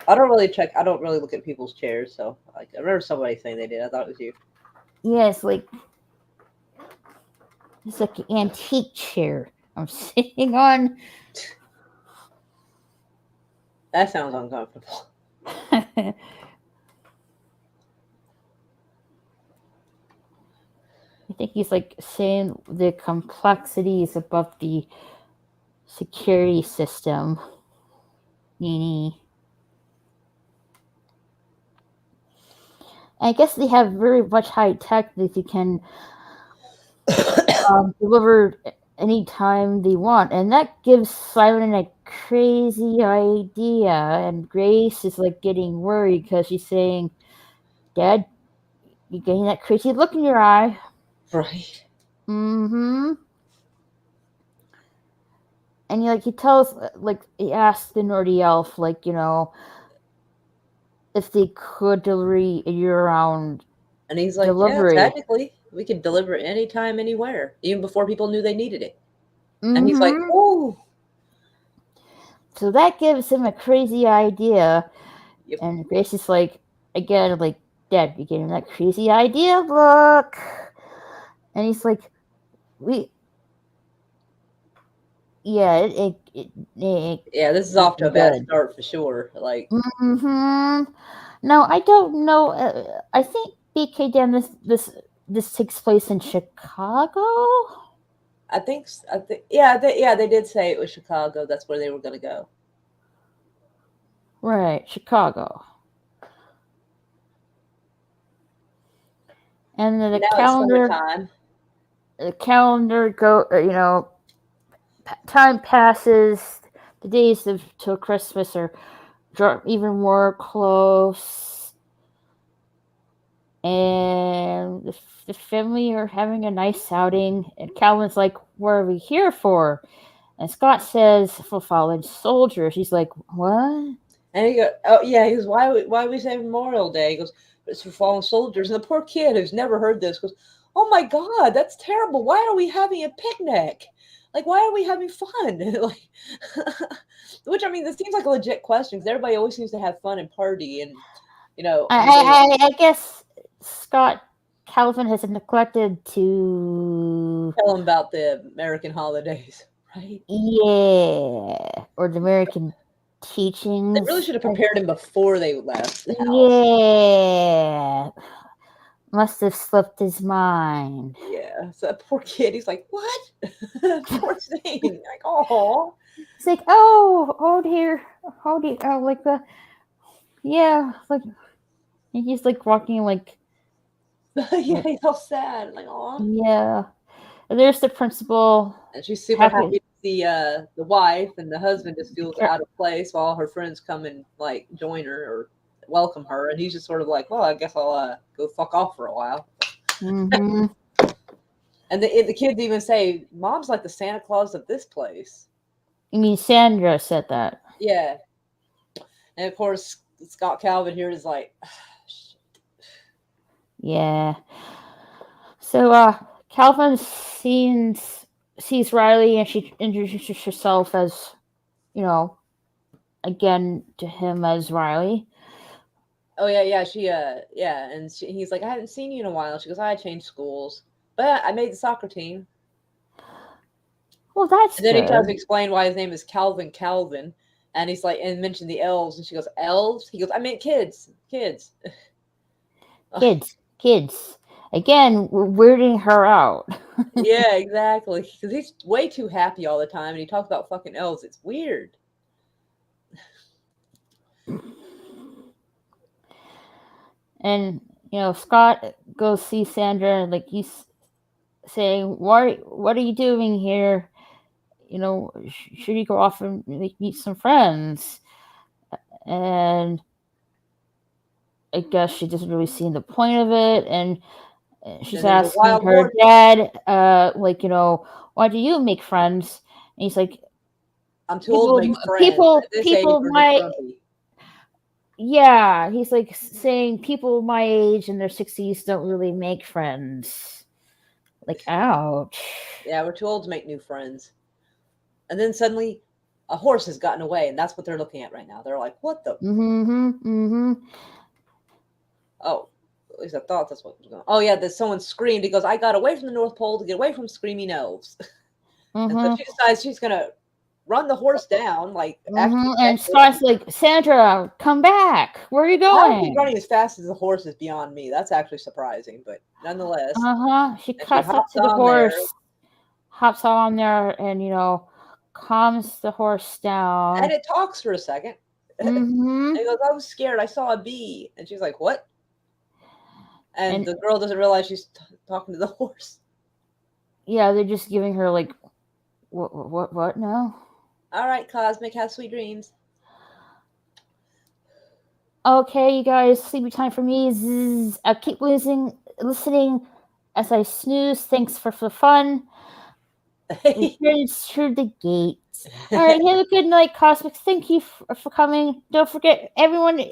I don't really look at people's chairs, so I remember somebody saying they did. I thought it was you. Yeah, it's like an antique chair I'm sitting on. That sounds uncomfortable. I think he's like saying the complexities about the security system. I guess they have very much high tech that you can deliver anytime they want, and that gives Simon a crazy idea. And Grace is like getting worried because she's saying, "Dad, you're getting that crazy look in your eye." Right. Mm-hmm. And he tells, he asks the nerdy elf, if they could deliver year-round and he's like, delivery. Yeah, technically, we could deliver anytime, anywhere, even before people knew they needed it. Mm-hmm. And he's like, oh. So that gives him a crazy idea. Yep. And Grace is like, again, Dad, you're getting that crazy idea look. And he's like, yeah, yeah, this is off to a bad start for sure. Like, mm-hmm. No, I don't know. I think BK Dan, this takes place in Chicago. I think, yeah, they did say it was Chicago. That's where they were going to go. Right, Chicago. And then the calendar time passes. The days of till Christmas are even more close, and the family are having a nice outing. And Calvin's like, "What are we here for?" And Scott says, "For fallen soldiers." He's like, "What?" And he goes, "Oh yeah." He goes, why we say Memorial Day?" He goes, "It's for fallen soldiers." And the poor kid who's never heard this goes, "Oh my God, that's terrible. Why are we having a picnic? Like, why are we having fun?" Like, which I mean, this seems like a legit question because everybody always seems to have fun and party, and on the day. I guess Scott Calvin has neglected to, Tell them about the American holidays, right? yeah, or the American They really teachings. should have prepared him before they left the house. Yeah, must have slipped his mind. Yeah, so that poor kid, he's like, "What?" Poor thing. Like, oh, It's like, oh dear, oh, like the, yeah, like and he's like walking like, yeah, he's all sad. Like, oh. yeah. And there's the principal. And she's super Happy. happy to see the wife, and the husband just feels out of place while her friends come and like join her or welcome her, and he's just sort of like, "Well, I guess I'll go fuck off for a while." Mm-hmm. And the kids even say, "Mom's like the Santa Claus of this place." I mean, Sandra said that. Yeah, and of course Scott Calvin here is like, Yeah. So Calvin sees Riley, and she introduces herself as, again to him as Riley. "Oh yeah, she yeah," and he's like, "I haven't seen you in a while." She goes, "I changed schools, but I made the soccer team." Well, that's And then he tries to good. explain why his name is Calvin, and he's like, and mentioned the elves, and she goes, "Elves?" He goes, "I meant kids." Kids. Again, we're weirding her out. Yeah, exactly. Because he's way too happy all the time, and he talks about fucking elves. It's weird. And Scott goes see Sandra, and like he's saying, What are you doing here? Should you go off and like meet some friends?" And I guess she doesn't really see the point of it, and she's And there's a asking wild her horse. dad, like, why do you make friends? And he's like, I'm too old to make friends. At this age, people we're just my, grumpy. yeah, he's like saying people my age in their 60s don't really make friends. Like, ouch. Yeah, we're too old to make new friends. And then suddenly, a horse has gotten away, and that's what they're looking at right now. They're like, "What the?" Mm-hmm. Oh, at least I thought that's what was going on. Oh yeah, that someone screamed. He goes, "I got away from the North Pole to get away from screaming elves." And so Mm-hmm. she decides she's gonna run the horse down, like actually Mm-hmm. get And it. Scott's like, Sandra, come back. Where are you How is he going? running as fast as the horse is beyond me. That's actually surprising, but nonetheless. Uh-huh. She And she cuts up hops to the on there. horse, hops on there, and calms the horse And down. it talks for a second. And Mm-hmm. he goes, "I was scared. I saw a bee." And she's like, "What?" And And the girl doesn't realize she's talking to the horse. yeah, they're just giving her like, what now? All right, Cosmic, have sweet dreams. Okay, you guys, sleepy time for me. Zzz. I keep listening as I snooze. Thanks for the fun. Returns through the gate. All right, have a good night, Cosmic. Thank you for coming. Don't forget, everyone,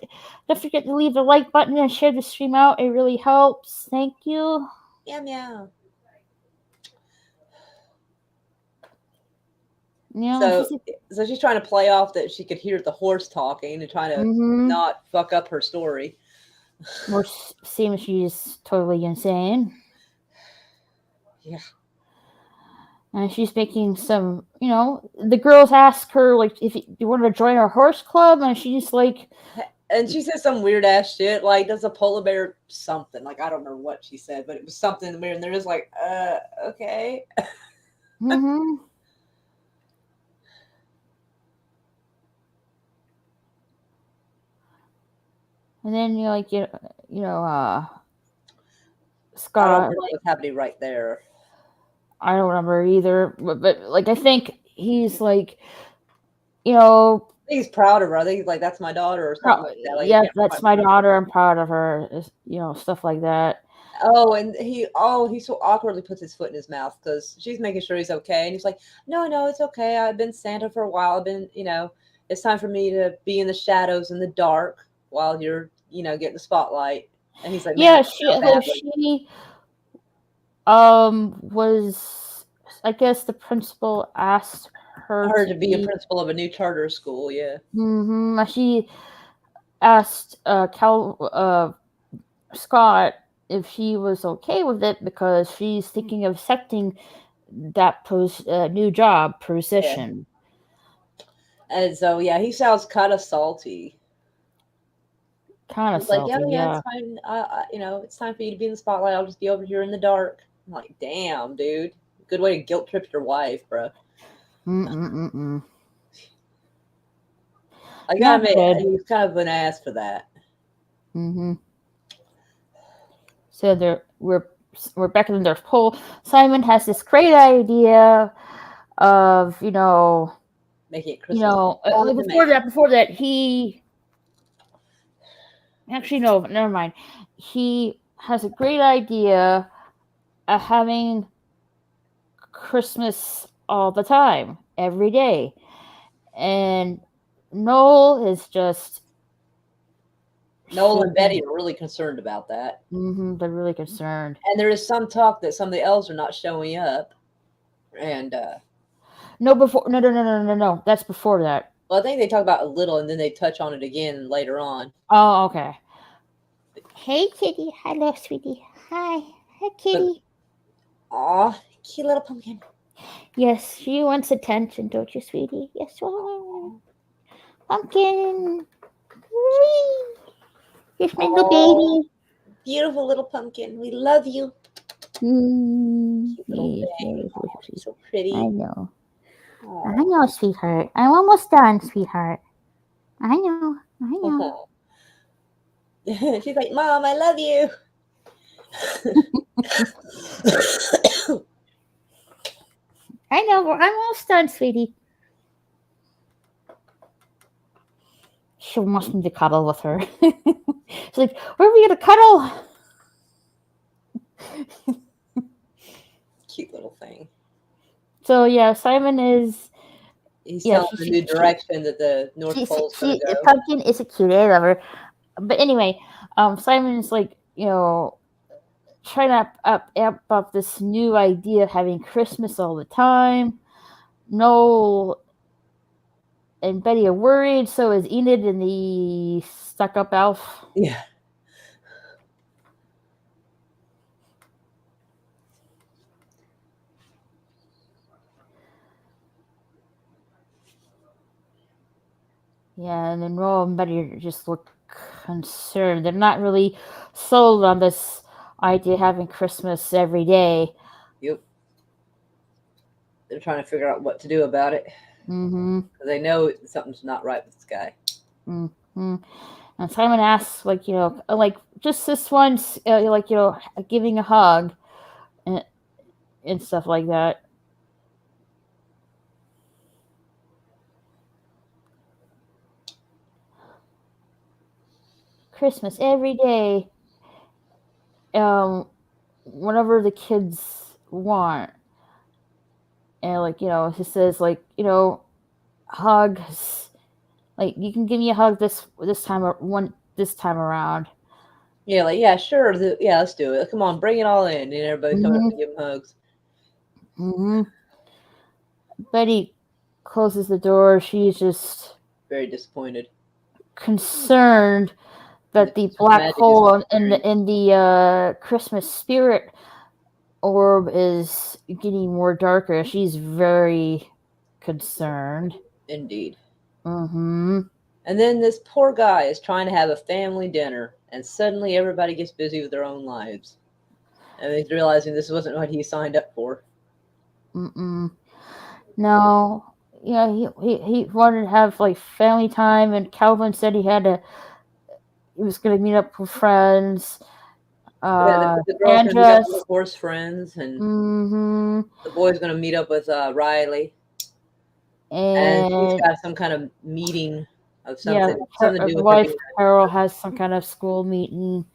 don't forget to leave the like button and share the stream out. It really helps. Thank you. Meow meow. She's So she's trying to play off that she could hear the horse talking and trying to not fuck up her story. Or seems she's totally insane. Yeah. And she's making some, the girls ask her, like, if you want to join our horse club, and she's like, And she says some weird ass shit, like, does a polar bear something? Like, I don't remember what she said, but it was something weird. And they're just like, okay. mm-hmm. And then, Scott. I don't remember what's happening right there. I don't remember either, but like, I think he's like, you know, I think he's proud of her. I think he's like, that's my daughter or something like that. Like, I yeah, can't that's quite my remember. daughter. I'm proud of her. Stuff like that. Oh, and he so awkwardly puts his foot in his mouth because she's making sure he's okay, and he's like, "No, no, it's okay. I've been Santa for a while. I've been, it's time for me to be in the shadows in the dark while you're, getting the spotlight." And he's like, "Man, I Yeah, feel badly." she was, I guess the principal asked her Her to to be a be. principal of a new charter school, yeah, She asked Scott if she was okay with it because she's thinking of accepting that new job yeah. position. And so yeah, he sounds kind of salty. Kind of He's like, "Yeah, salty, yeah, it's yeah. fine. It's time for you to be in the spotlight. I'll just be over here in the dark." I'm like, "Damn, dude, good way to guilt trip your wife, bro." Mm-mm-mm-mm. I gotta Not admit, good. he's kind of an ass for that. Mm-hmm. So we're back in their poll. Simon has this great idea of Making it Christmas on demand. before that he actually no, never mind. He has a great idea of having Christmas all the time, every day, and Noel is just Noel and Betty shaking. are really concerned about that. They're really concerned. And there is some talk that some of the elves are not showing up. And, No, before no. That's before that. well, I think they talk about a little and then they touch on it again later on. Oh, okay. Hey, kitty. Hello, sweetie. Hi. Hi, kitty. Aw, cute little pumpkin. Yes, she wants attention, don't you, sweetie? Yes, pumpkin. Whee! Here's my little Oh, baby. beautiful little pumpkin. We love you. Cute little thing. Oh, so I pretty. know. I Oh. know, sweetheart. I'm almost done, sweetheart. I know. I know. She's like, Mom, I love you. I know. I'm almost done, sweetie. She wants me to cuddle with her. She's like, where are we going to cuddle? Cute little thing. So, yeah, Simon is. He's Yeah, telling the new direction that the North Pole's going to go. Pumpkin is a cute. I love her. But anyway, Simon's like, trying to amp up this new idea of having Christmas all the time. Noel and Betty are worried, so is Enid and the stuck-up elf. Yeah. Yeah, and then Noel and Betty just look concerned. They're not really sold on this idea of having Christmas every day. Yep. They're trying to figure out what to do about it. Mm-hmm. They know something's not right with this guy. Mm-hmm. And Simon asks, just this once, giving a hug and stuff like that. Christmas every day. Whenever the kids want, and he says hugs. Like, you can give me a hug this time around. Yeah, like, yeah, sure. Yeah, let's do it. Come on, bring it all in. And everybody coming up Mm-hmm. and give him hugs. Mm-hmm. Betty closes the door. She's just Very disappointed. concerned that the black hole in the Christmas spirit orb is getting more darker. She's very concerned. Indeed. Mm-hmm. And then this poor guy is trying to have a family dinner, and suddenly everybody gets busy with their own lives. And he's realizing this wasn't what he signed up for. Mm-mm. No. Yeah, he wanted to have family time, and Calvin said he was going to meet up with friends. The girl's going to meet up with horse friends, and Mm-hmm. the boy's going to meet up with Riley. And he's and got some kind of meeting of yeah, something to the do with her wife being Carol has some kind of school meeting,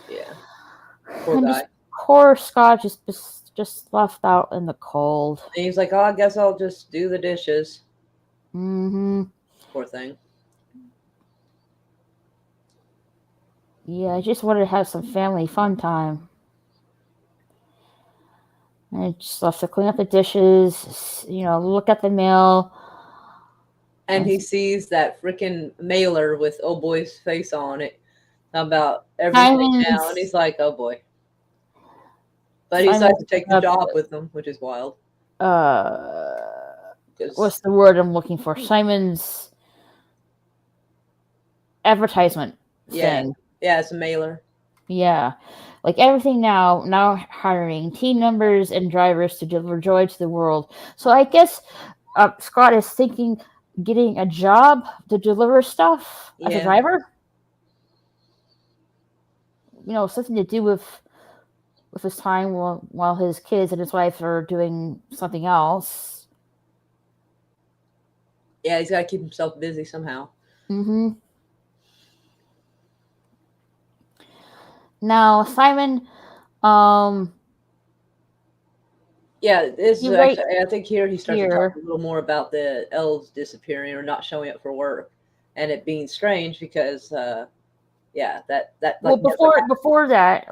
yeah. Poor and guy. just poor Scott just left out in the cold. And he's like, oh, I guess I'll just do the dishes. Mm-hmm. Poor thing. Yeah, I just wanted to have some family fun time. And I just left to clean up the dishes, look at the mail. And And he sees that freaking mailer with oh boy's face on it about everything now, and Simon's he's like, oh boy. But he Simon decides to take the up, job with them, which is wild. what's Because the word I'm looking for? Simon's advertisement yeah, thing. yeah, it's a mailer. Yeah. Like everything now hiring team members and drivers to deliver joy to the world. So I guess Scott is thinking getting a job to deliver stuff as a Yeah, driver. Something to do with his time while his kids and his wife are doing something else. yeah, he's got to keep himself busy somehow. Mm-hmm. Now Simon, um, Yeah, this is he right actually. I think here he starts to talk here. a little more about the elves disappearing or not showing up for work, and it being strange because, yeah, that Well, like never before that,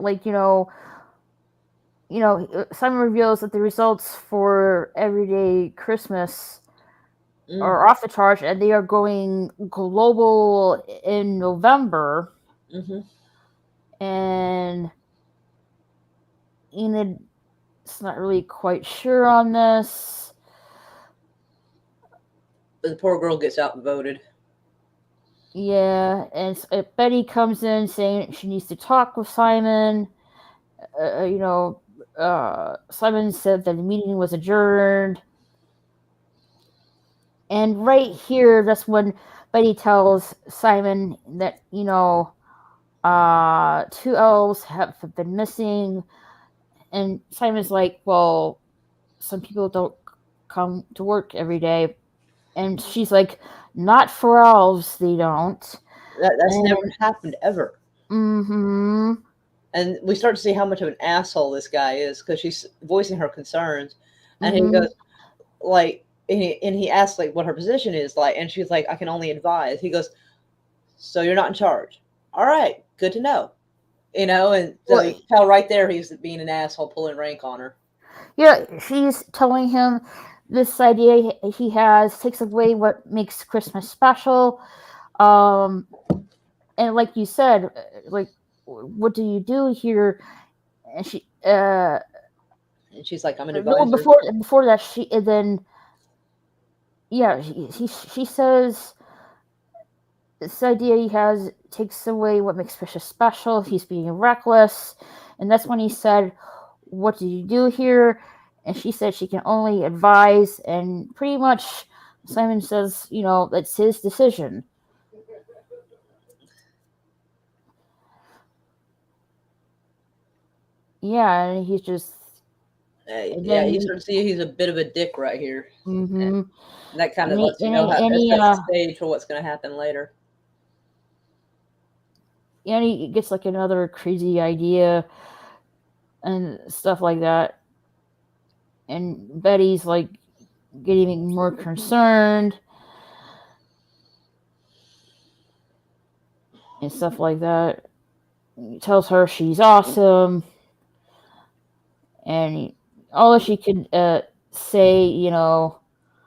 Simon reveals that the results for Everyday Christmas happened. are off the charts, and they are going global in November. Mm-hmm. And Enid's not really quite sure on this. But the poor girl gets outvoted. Yeah, and Betty comes in saying she needs to talk with Simon. Uh, you know, Simon said that the meeting was adjourned. And right here, that's when Betty tells Simon that, two elves have been missing. And Simon's like, well, some people don't come to work every day. And she's like, not for elves, they don't. That's never And, happened ever. mm-hmm, And we start to see how much of an asshole this guy is because she's voicing her concerns, and he mm-hmm. goes like, and he asks like what her position is like, and she's like, I can only advise. He goes, so you're not in charge. All right, good to know. And so you Well, can tell right there he's being an asshole, pulling rank on her. yeah, she's telling him this idea he has takes away what makes Christmas special. Um, and like you said, like, what do you do here? And she, And she's like, I'm an no, advisor. before that, she and then, yeah, she says this idea he has takes away what makes Fisher special. He's being reckless, and that's when he said, "What do you do here?" And she said she can only advise, and pretty much Simon says, that's his decision. Yeah, and he's just, and Yeah, you then, sort of see he's a bit of a dick right here. mm-hmm, And that kind of and he, lets you know how and that he, sets the stage for what's going to happen later. and he gets like another crazy idea and stuff like that. And Betty's like getting more concerned and stuff like that. He tells her she's awesome, and all she could say,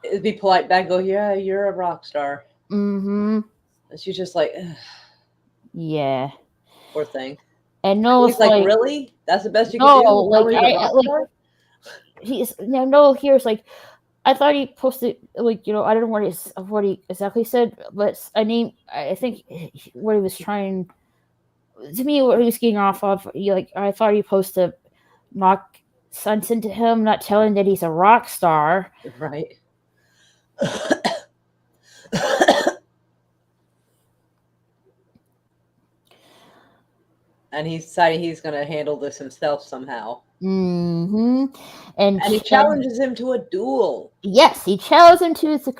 It'd be polite back, go, yeah, you're a rock star. mm-hmm, And she's just like, ugh, yeah. poor thing. And He's Noah's like, like, really? That's the best you could no, do? Tell like me he's a rock like star? Noah here's like, I thought he posted like, I don't know what he exactly said, but I think what he was trying to me, what he was getting off of, I thought he posted knock sense into him, not telling that he's a rock star. Right. And he decided he's going to handle this himself somehow. Mm. Mm-hmm. And he challenges him to a duel. Yes, he challenges him to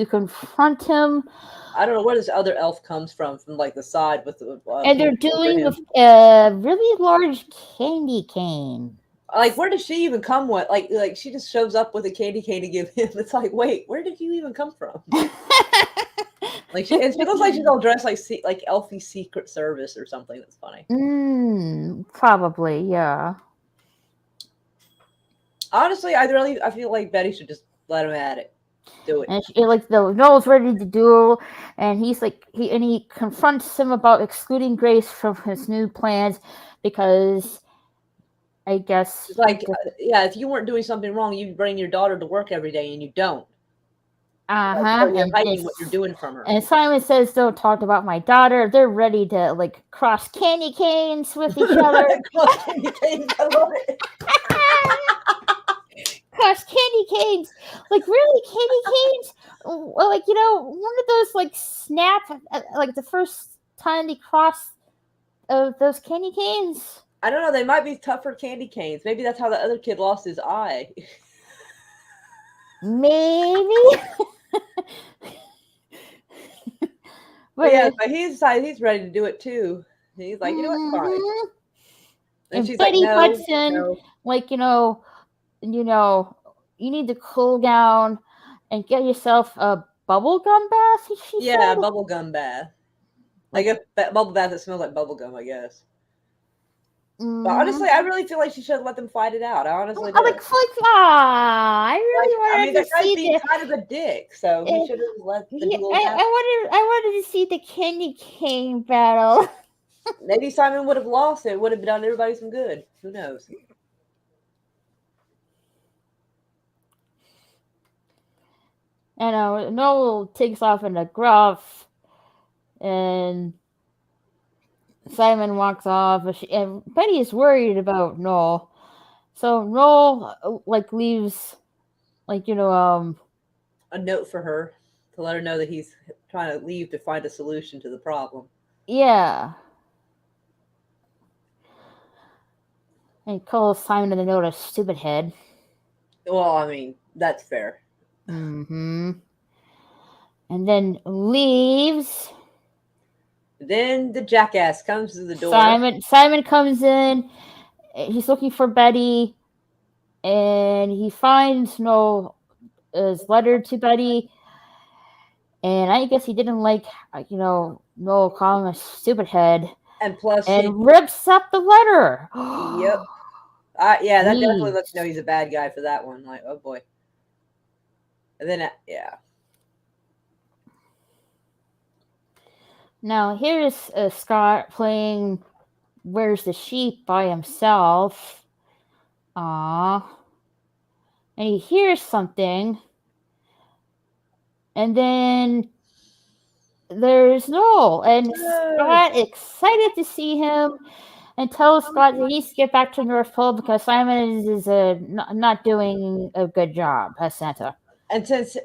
confront him. I don't know where this other elf comes from like the side with the And they're over doing him. with a really large candy cane. Like, where does she even come with? Like she just shows up with a candy cane to give him. It's like, wait, where did you even come from? Like, she looks like she's all dressed like elfie Secret Service or something. That's funny. Probably, yeah. Honestly, I feel like Betty should just let him at it. Do it. And Noel's ready to duel, and he confronts him about excluding Grace from his new plans because I guess It's like, yeah, if you weren't doing something wrong, you'd bring your daughter to work every day, and you don't. So you're hiding what you're doing from her. And Simon says, "Don't talk about my daughter." They're ready to cross candy canes with each other. Cross candy canes, I love it. Cross candy canes, really candy canes. One of those snap, the first time they cross those candy canes. I don't know. They might be tougher candy canes. Maybe that's how the other kid lost his eye. Maybe. But yeah, but he's decided he's ready to do it too. He's like, you know what, fine. And she's Betty butts in, you need to cool down and get yourself a bubble gum bath. She said. Bubble gum bath. Like a bubble bath that smells like bubble gum, I guess. But honestly, I really feel like she should let them fight it out. I honestly do. I really wanted that to guy's see being kind of a dick, so he should have let the duel happen. I wanted to see the candy cane battle. Maybe Simon would have lost. It would have done everybody some good. Who knows? And Noel takes off in a gruff, and Simon walks off, and Betty is worried about Noel. So Noel leaves a note for her to let her know that he's trying to leave to find a solution to the problem. Yeah. And he calls Simon in the note a stupid head. Well, I mean, that's fair. Mm-hmm. And then leaves. Then the jackass comes to the door. Simon comes in. He's looking for Betty, and he finds Noel's letter to Betty. And I guess he didn't like, Noel calling him a stupid head. And plus, rips up the letter. Yep. Yeah, that definitely lets you know he's a bad guy for that one. Like, oh boy. And then, yeah. Now, here's Scott playing Where's the Sheep by himself. Aww. And he hears something. And then there's Noel. And Scott, excited to see him, and tells Scott that he needs to get back to North Pole because Simon is not doing a good job as Santa. And since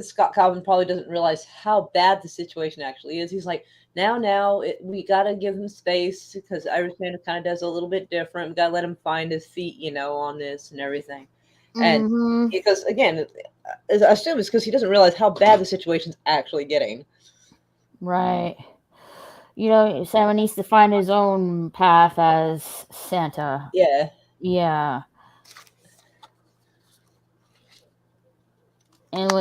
Scott Calvin probably doesn't realize how bad the situation actually is, he's like, we got to give him space because Irish Santa kind of does a little bit different. We got to let him find his feet, on this and everything. And because, again, I assume it's because he doesn't realize how bad the situation's actually getting. Right. Simon needs to find his own path as Santa. Yeah. Yeah. And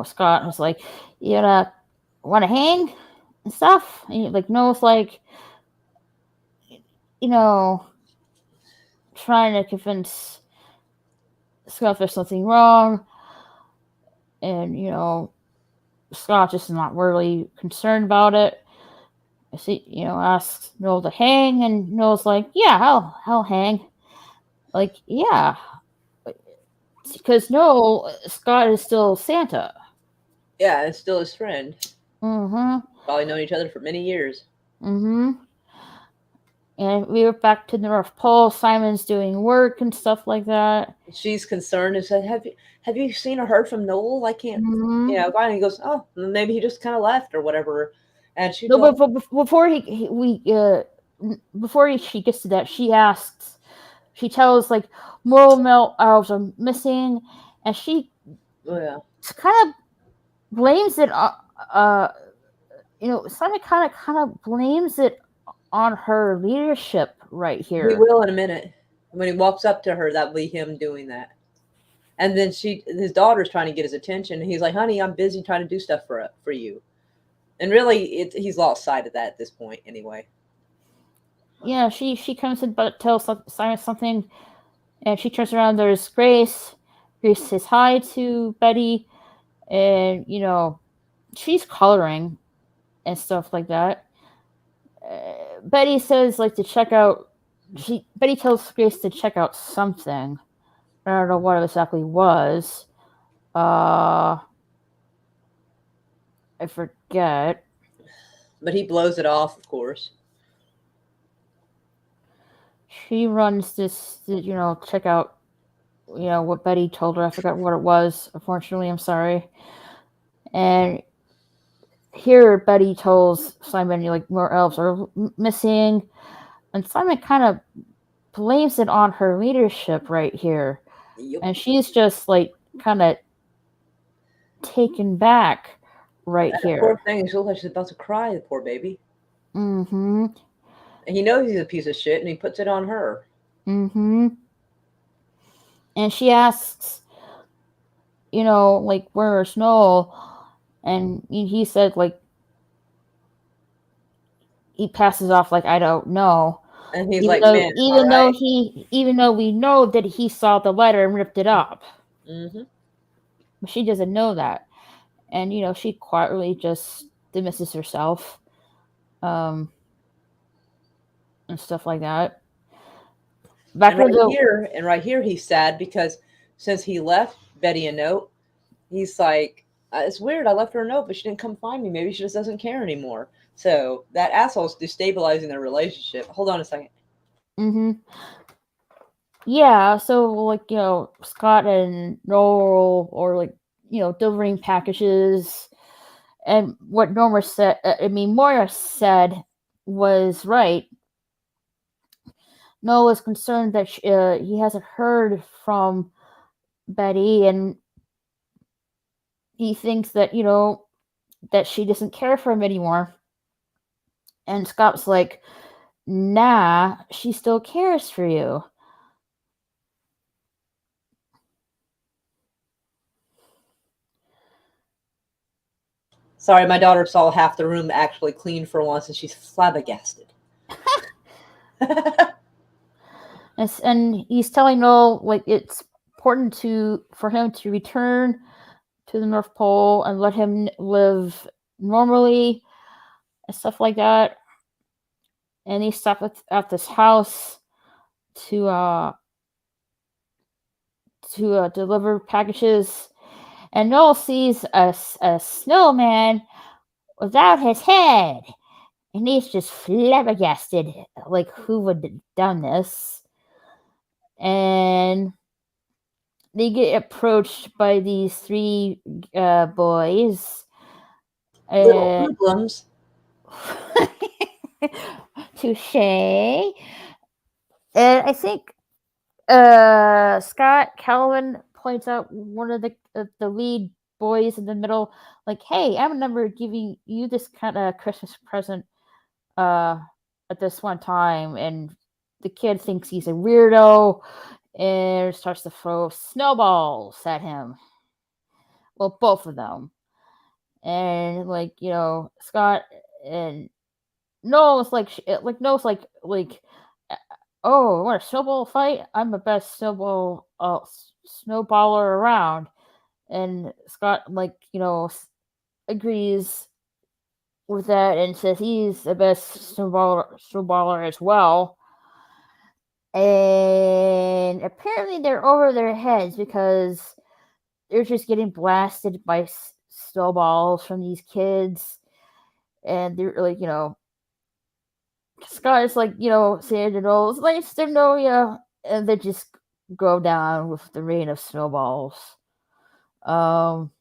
Scott was like, you want to hang and stuff? And Noel's trying to convince Scott there's something wrong. And, Scott just not really concerned about it. Asks Noel to hang, and Noel's like, yeah, I'll hang. Yeah. Because Scott is still Santa. Yeah, and still his friend. Mm-hmm. Probably known each other for many years. Mm-hmm. And we were back to the North Pole. Simon's doing work and stuff like that. She's concerned and said, have you seen or heard from Noel? I can't, finally he goes, oh, maybe he just kind of left or whatever. And she but before before she gets to that, she tells like moral male elves are missing, and she Oh yeah. kind of blames it. Simon kind of blames it on her leadership right He here. will in a minute. When he walks up to her, that'll be him doing that. And then his daughter's trying to get his attention, and he's like, "Honey, I'm busy trying to do stuff for you." And really, he's lost sight of that at this point, anyway. Yeah, she comes in but tells Simon something, and she turns around. There's Grace. Grace says hi to Betty, and she's coloring and stuff like that. Betty says like to check out. Betty tells Grace to check out something. I don't know what it exactly was. Uh, I forget. But he blows it off, of course. She runs this, check out, what Betty told her. I forgot what it was. Unfortunately, I'm sorry. And here, Betty tells Simon, like, more elves are missing. And Simon kind of blames it on her leadership right here. Yep. And she's just, like, kind of taken back right And the poor here. thing, she looks like she's about to cry, the poor baby. Mm-hmm. And he knows he's a piece of shit, and he puts it on her. Mm-hmm. And she asks, like, where's Noel? And he said, like, he passes off like, I don't know. And he's Even like, though "Man, am I even though right?" he even though we know that he saw the letter and ripped it up. Mm-hmm. But she doesn't know that. And she quietly just dismisses herself. Um and stuff like that. Back And to the right here, he's sad because since he left Betty a note, he's like, "It's weird. I left her a note, but she didn't come find me. Maybe she just doesn't care anymore." So that asshole's destabilizing their relationship. Hold on a second. mm-hmm. Yeah, so like, Scott and Noel or like, delivering packages, and what Moira said was right. Noel is concerned that he hasn't heard from Betty, and he thinks that that she doesn't care for him anymore. And Scott's like, nah, she still cares for you. Sorry, my daughter saw half the room actually clean for once, and she's flabbergasted. And he's telling Noel like it's important for him to return to the North Pole and let him live normally and stuff like that. And he stopped at this house to deliver packages, and Noel sees a snowman without his head, and he's just flabbergasted, like who would have done this? And they get approached by these three boys. Little hoodlums. Touche. And I think Scott Calvin points out one of the lead boys in the middle, like, "Hey, I remember giving you this kind of Christmas present uh, at this one time," and the kid thinks he's a weirdo and starts to throw snowballs at him. Well, both of them, and like Scott and Noel's like oh, what a snowball fight! I'm the best snowballer around. And Scott, like, agrees with that and says he's the best snowballer as well. And apparently they're over their heads because they're just getting blasted by snowballs from these kids. And they're like, Scott is like, saying to Noel, it's nice to know you. And they just go down with the rain of snowballs. Um,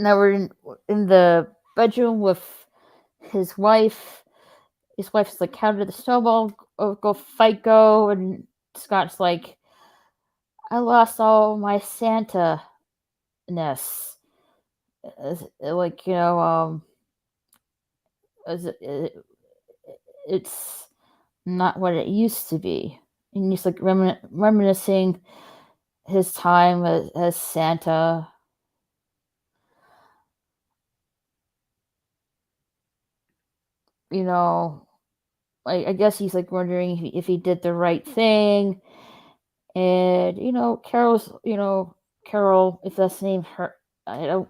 Now we're in the bedroom with his wife is like, how did the snowball go fight go? And Scott's like, I lost all my Santa ness. Like, it's not what it used to be. And he's like reminiscing his time as Santa. I guess he's like wondering if he did the right thing. And Carol, if that's the name, her, I don't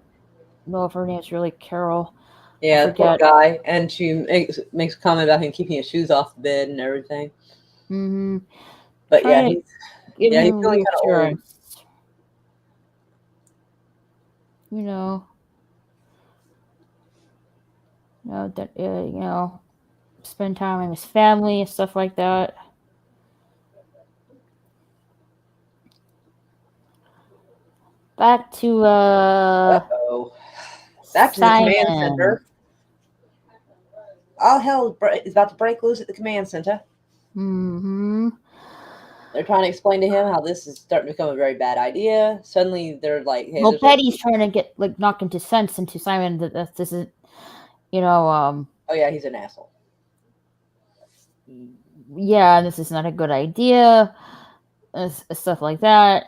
know if her name's really Carol. I Yeah, poor forget. guy. And she makes a comment about him keeping his shoes off the bed and everything. Mm-hmm. But Trying to give he's him feeling kind of old. reassurance. You know, that spend time with his family and stuff like that. Back to Uh-oh. Back to the command Simon. center. All hell is about to break loose at the command center. Mm-hmm. They're trying to explain to him how this is starting to become a very bad idea. Suddenly, they're like, "Hey, Well, there's Betty's trying to get knock into sense into Simon that this is, oh yeah, he's an asshole." Yeah, this is not a good idea, stuff like that.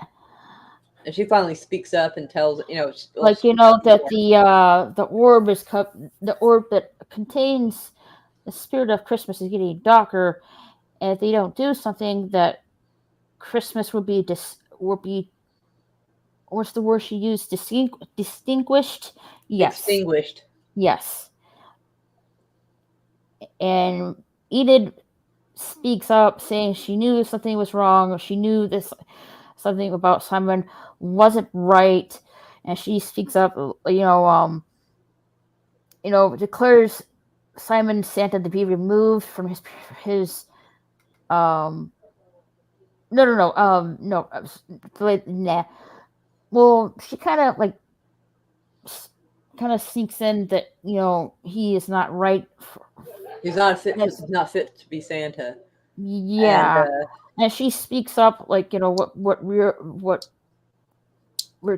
And she finally speaks up and tells That the orb the orb that contains the spirit of Christmas is getting darker, and if they don't do something, that Christmas will be what's the word she used? Distinguished. Yes. extinguished. Yes. And Enid speaks up, saying she knew something was wrong. She knew something about Simon wasn't right, and she speaks up. Declares Simon Santa to be removed from his no. Nah. Well, she kind of sneaks in that he is not right. He's not fit. He's not fit to be Santa. Yeah, and she speaks up what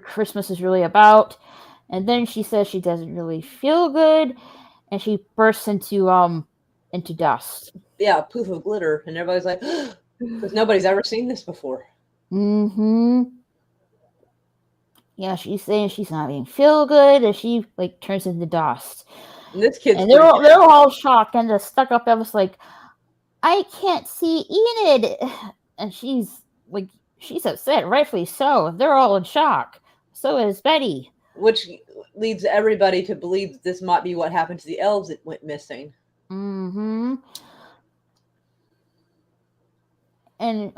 Christmas is really about, and then she says she doesn't really feel good, and she bursts into dust. Yeah, a poof of glitter, and everybody's like, because nobody's ever seen this before. Mm-hmm. Yeah, she's saying she's not even feel good, and she turns into dust. And this kid's they're all shocked, and the stuck up Elvis like, I can't see Enid, and she's upset, rightfully so. They're all in shock. So is Betty. Which leads everybody to believe that this might be what happened to the elves that went missing. Mm-hmm. And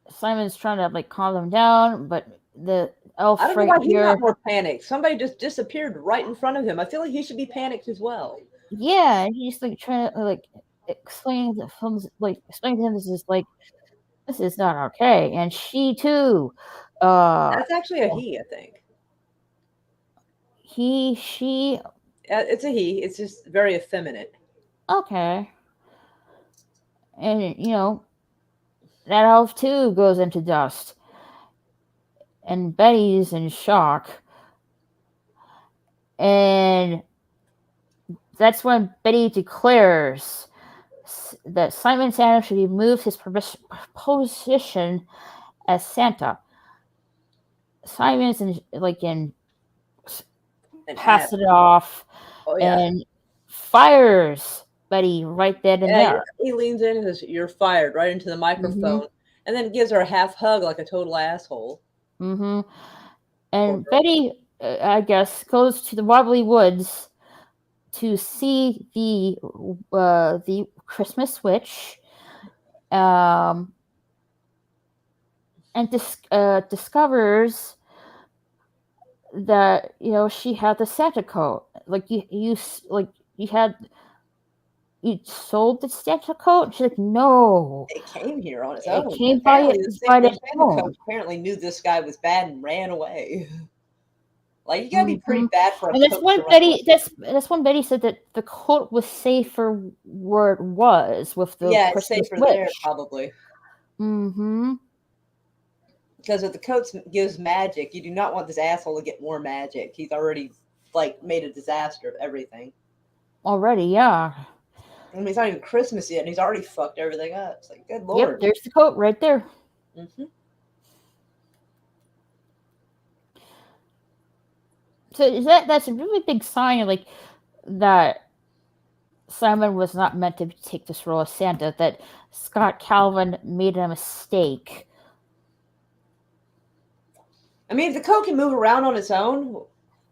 Simon's trying to calm them down, but the elf I don't know why he's not more panicked. Somebody just disappeared right in front of him. I feel like he should be panicked as well. Yeah, and he's trying to explain to him this is not okay, and she too. That's actually a he, I think. She. It's a he. It's just very effeminate. Okay. And that elf too goes into dust, and Betty's in shock, and that's when Betty declares that Simon Santa should remove his position as Santa. Simon's pass it off, and fires Betty right then and there. He leans in and says, "You're fired," right into the microphone, and then gives her a half hug like a total asshole. Mm-hmm. And Betty, I guess, goes to the Wobbly Woods to see the Christmas witch, and discovers that she had the Santa coat. You sold the Santa coat? She's like, no. It came here on its own. It came by its Santa own. coat apparently knew this guy was bad and ran away. Like, you gotta be pretty Mhm. bad for a And that's coat to when run away. Betty. That's when Betty said that the coat was safer where it was with the Yeah, it's Christmas safer there, witch. probably. Mm-hmm. Because if the coat gives magic, you do not want this asshole to get more magic. He's already, like, made a disaster of everything. Already, yeah. I mean, it's not even Christmas yet, and he's already fucked everything up. It's like, good Yep, lord. there's the coat right there. Mm-hmm. So is that's a really big sign, like that Simon was not meant to take this role as Santa. That Scott Calvin made a mistake. I mean, if the coat can move around on its own,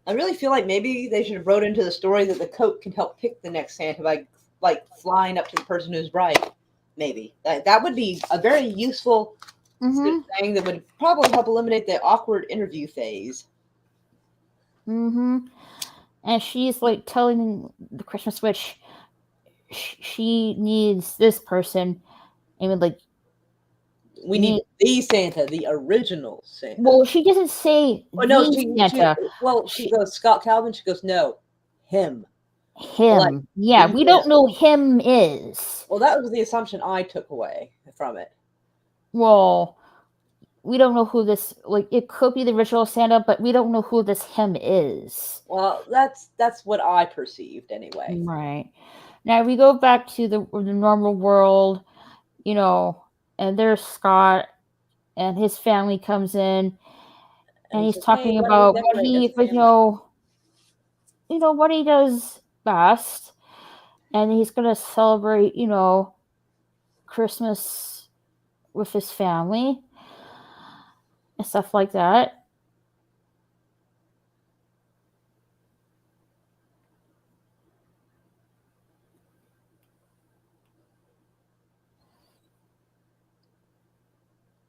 I really feel like maybe they should have wrote into the story that the coat can help pick the next Santa by, like, flying up to the person who's right. Maybe that would be a very useful Mm-hmm. thing that would probably help eliminate the awkward interview phase. Mm-hmm. And she's like telling the Christmas witch she needs this person. I mean, like, We need the Santa, the original Santa. well, she doesn't say Oh no, the Santa. she goes Scott Calvin. She goes no, him. Like Him. Yeah, the we him. don't know him is. Well, that was the assumption I took away from it. Well, we don't know who this, like, it could be the original Santa, but we don't know who this him is. Well, that's what I perceived anyway. Right. Now we go back to the normal world, you know, and there's Scott and his family comes in And and he he's says, "Hey, talking why don't we about what decorate as he, a family?" what he does best, and he's gonna celebrate, Christmas with his family and stuff like that.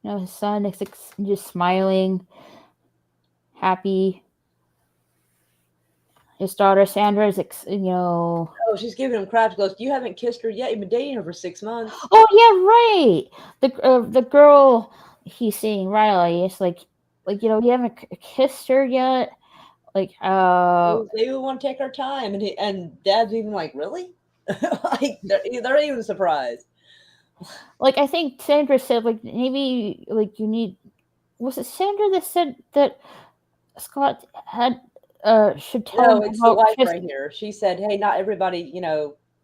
His son is just smiling, happy. His daughter Sandra is, Oh, she's giving him crap. She goes, "You haven't kissed her yet. You've been dating her for 6 months." Oh yeah, right. The girl he's seeing, Riley, is like you haven't kissed her yet. Like They would want to take our time, and Dad's even like, "Really?" Like they're even surprised. like I think Sandra said like maybe like you need, was it Sandra that said that Scott had should tell No, him it's the about wife kiss. right here. She said, "Hey, not everybody,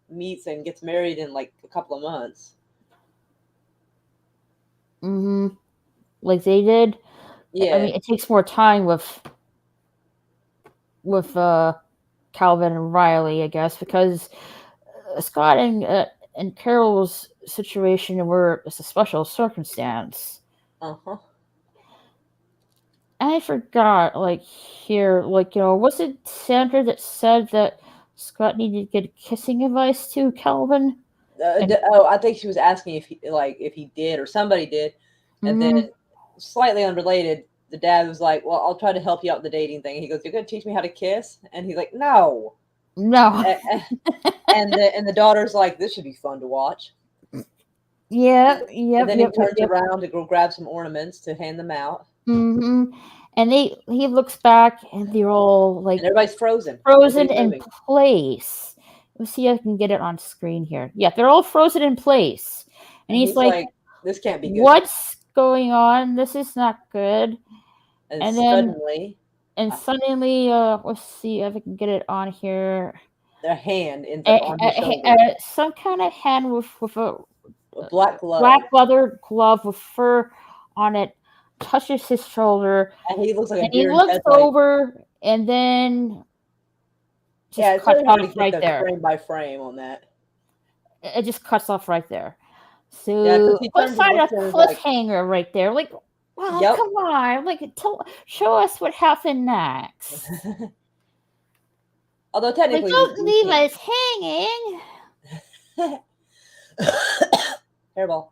meets and gets married in like a couple of months." Mm-hmm. Like they did. I Yeah. mean, it takes more time with Calvin and Riley, I guess, because Scott and Carol's situation were it's a special circumstance. Uh-huh. I forgot, like here, like was it Sandra that said that Scott needed to get kissing advice to Calvin? And I think she was asking if he did or somebody did, and then mm, slightly unrelated, the dad was like, "Well, I'll try to help you out in the dating thing." He goes, "You're gonna teach me how to kiss?" And he's like, "No." no, And the daughter's like, "This should be fun to watch." yeah, And yep, then he yep, yep, turns yep. around to go grab some ornaments to hand them out, Hmm. And he looks back and they're all like and everybody's frozen. frozen Everybody's in moving, place. Let's see if I can get it on screen here. Yeah, they're all frozen in place. And and he's he's like, like, "This can't be good." what's going on? This is not good. And And then suddenly, suddenly, let's see if I can get it on here. their hand ends up on his shoulder, Some kind of hand with a a black glove, black leather glove with fur on it touches his shoulder, and he looks like and a he deer in looks headlights. over, and then Yeah, just it's cuts really hard to off get right the there. frame by frame on that. It just cuts off right there. Yeah, because So he let's turns and find a looks at her like, cliffhanger right there. Like, well, "Yep." come on, like show us what happened next. Although Like, technically, don't we leave can't. us hanging. Hairball.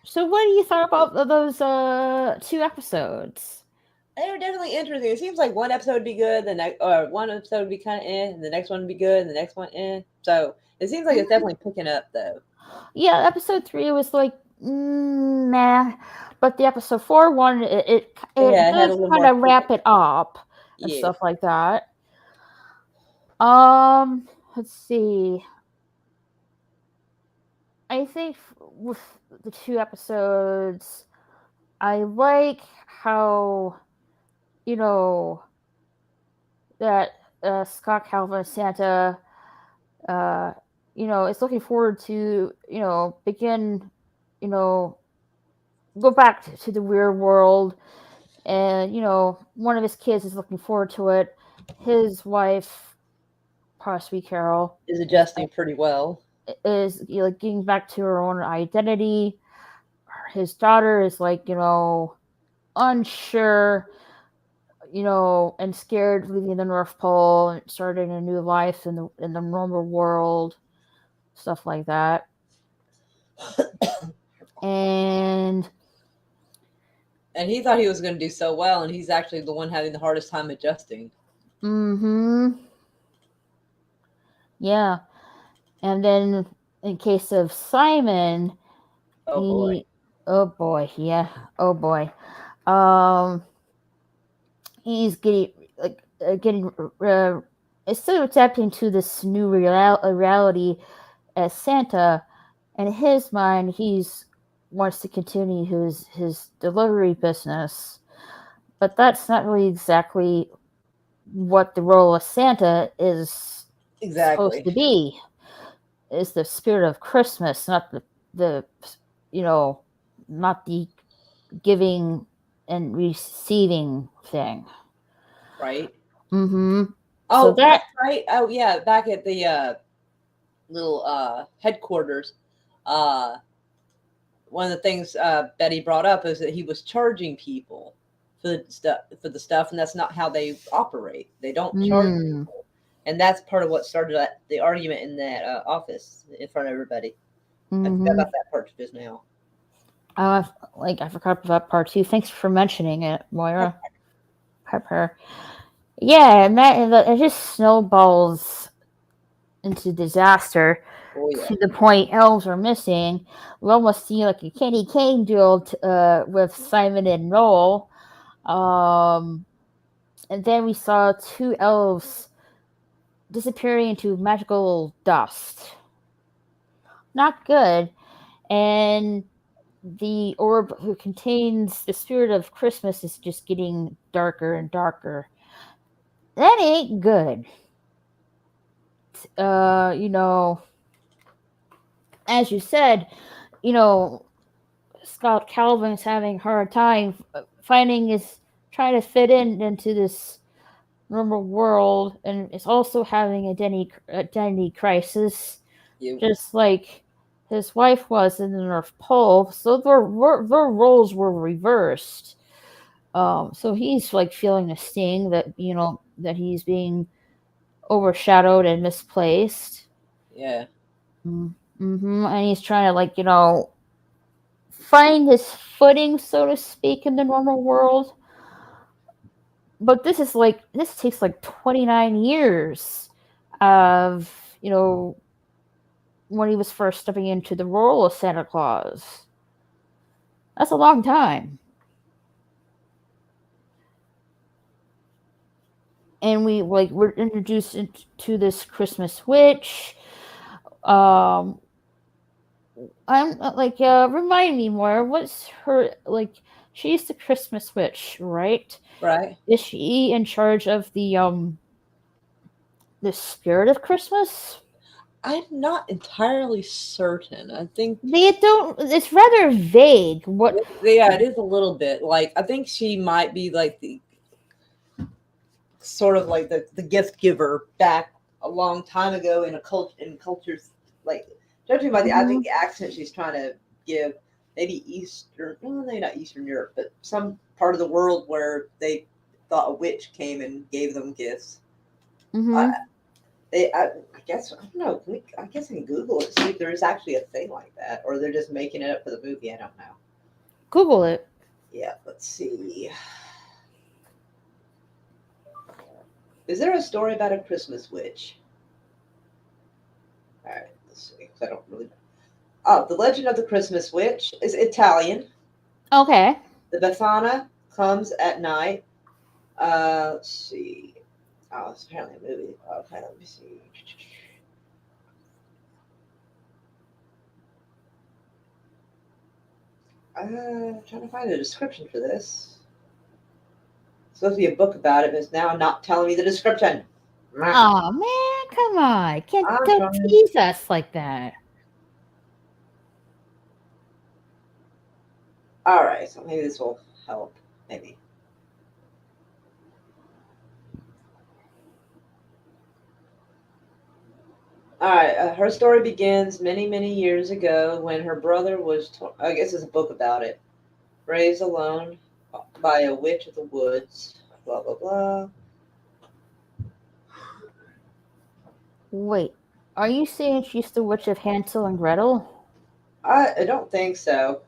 So, what do you thought about those 2 episodes? They were definitely interesting. It seems like one episode would be good, the next, or one episode would be kind of and the next one would be good, and the next one So it seems like it's definitely picking up though. Yeah, episode 3 was like Nah, but the episode 4 one, it Yeah, it had a does little kind more of to wrap it. it up and Yeah. stuff like that. Let's see. I think with the 2 episodes, I like how, you know, that Scott Calvin Santa, uh, is looking forward to, begin, you know, go back to the weird world. And, one of his kids is looking forward to it. His wife, possibly Carol, Is adjusting pretty well. is like getting back to her own identity. His daughter is like, unsure, and scared, leaving the North Pole and starting a new life in the normal world, stuff like that. And And he thought he was going to do so well, and he's actually the one having the hardest time adjusting. yeah, and then in case of Simon, Oh boy. he oh boy, yeah, oh boy, um, he's getting instead of adapting to this new reality as Santa. In his mind, he's wants to continue his delivery business, but that's not really exactly what the role of Santa is supposed Exactly. to be. Is the spirit of Christmas, not the you know not the giving and receiving thing. Right. Mm-hmm. So Oh, that that's right. Oh yeah, back at the little headquarters, uh, one of the things Betty brought up is that he was charging people for the stuff, and that's not how they operate. They don't charge mm, people, and that's part of what started the argument in that office in front of everybody. I forgot mm-hmm. about that part just now. I forgot about that part too. Thanks for mentioning it, Moira. Pepper. Yeah, and it just snowballs into disaster Oh yeah, to the point elves are missing. We almost see like a candy cane duel with Simon and Noel. Um, and then we saw two elves disappearing into magical dust. Not good. And the orb who contains the spirit of Christmas is just getting darker and darker. That ain't good. Uh, you know, as you said, you know, Scott Calvin's having a hard time finding his trying to fit into this normal world, and is also having identity crisis, you just like his wife was in the North Pole. So their roles were reversed. So he's like feeling the sting that that he's being overshadowed and misplaced. yeah. And he's trying to find his footing, so to speak, in the normal world. But this takes like 29 years of when he was first stepping into the role of Santa Claus. That's a long time. And we're introduced into this Christmas witch. Um, I'm remind me more. What's her like? She's the Christmas witch, right? Right. Is she in charge of the spirit of Christmas? I'm not entirely certain. I think, They don't. It's rather vague. What? yeah, it is a little bit like I think she might be like the sort of like the gift giver back a long time ago in cultures like judging by the I think Mhm. the accent she's trying to give maybe Eastern no maybe not Eastern Europe but some part of the world where they thought a witch came and gave them gifts. I, Mhm. I guess I don't know. I guess I can Google it see if there is actually a thing like that or they're just making it up for the movie. I don't know. Google it. Yeah, let's see. Is there a story about a Christmas witch? All right, let's see. 'Cause I don't really know. Oh, The Legend of the Christmas Witch is Italian. Okay. The Befana comes at night. Let's see. Oh, it's apparently a movie. Okay, let me see. Trying to find a description for this. It's supposed to be a book about it, but it's now not telling me the description. Oh man, come on! Can't I'm don't trying. tease us like that. All right, so maybe this will help. Maybe. All right, her story begins many, many years ago when her brother was, I guess it's a book about it, raised alone by a witch of the woods. Blah, blah, blah. Wait, are you saying she's the witch of Hansel and Gretel? I don't think so.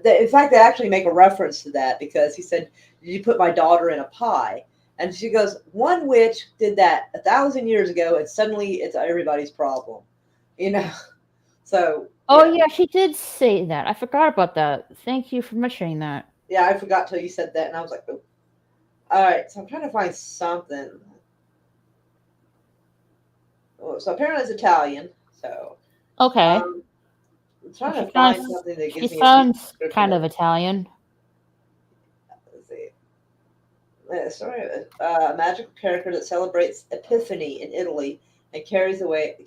In fact, they actually make a reference to that because he said, "Did you put my daughter in a pie?" And she goes, "One witch did that 1,000 years ago, and suddenly it's everybody's problem." You know? So, Oh yeah. yeah, she did say that. I forgot about that. Thank you for mentioning that. Yeah, I forgot till you said that, and I was like, oh. All right, so I'm trying to find something. Oh, so apparently it's Italian. So Okay. um, I'm trying She to find sounds something that she gives me a sounds description kind of. of Italian. Let's see. Sorry, a magical character that celebrates Epiphany in Italy and carries away the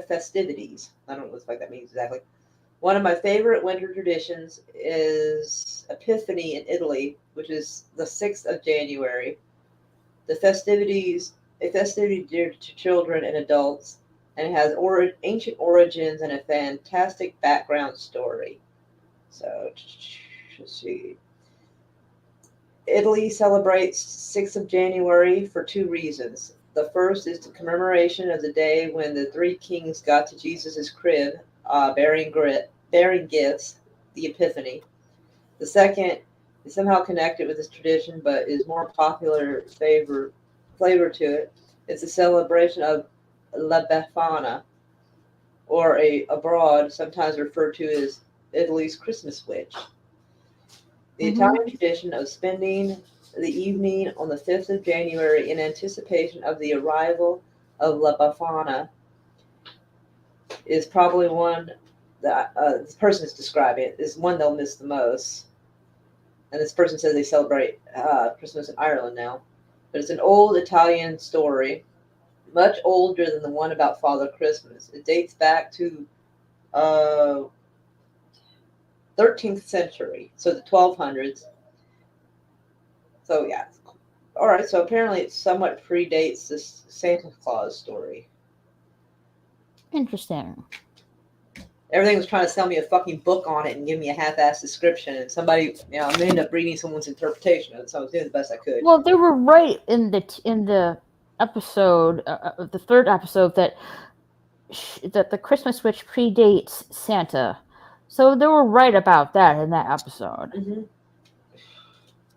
festivities. I don't know what that means exactly. One of my favorite winter traditions is Epiphany in Italy, which is the 6th of January. The festivities, a festivity dear to children and adults, and has ancient origins and a fantastic background story. So, let's see. Italy celebrates 6th of January for two reasons. The first is the commemoration of the day when the three kings got to Jesus' crib, bearing gifts, the Epiphany. The second is somehow connected with this tradition, but is more popular flavor to it. It's a celebration of La Befana, or abroad, sometimes referred to as Italy's Christmas witch. The Mm-hmm. Italian tradition of spending the evening on the 5th of January in anticipation of the arrival of La Befana is probably one that this person is describing it, is one they'll miss the most. And this person says they celebrate Christmas in Ireland now. But it's an old Italian story, much older than the one about Father Christmas. It dates back to uh, 13th century, so the 1200s. So yeah, all right. So apparently, it somewhat predates this Santa Claus story. Interesting. Everything was trying to sell me a fucking book on it and give me a half-assed description, and somebody, I ended up reading someone's interpretation of it. So I was doing the best I could. Well, they were right in the episode, the third episode, that the Christmas witch predates Santa. So they were right about that in that episode. Mm-hmm.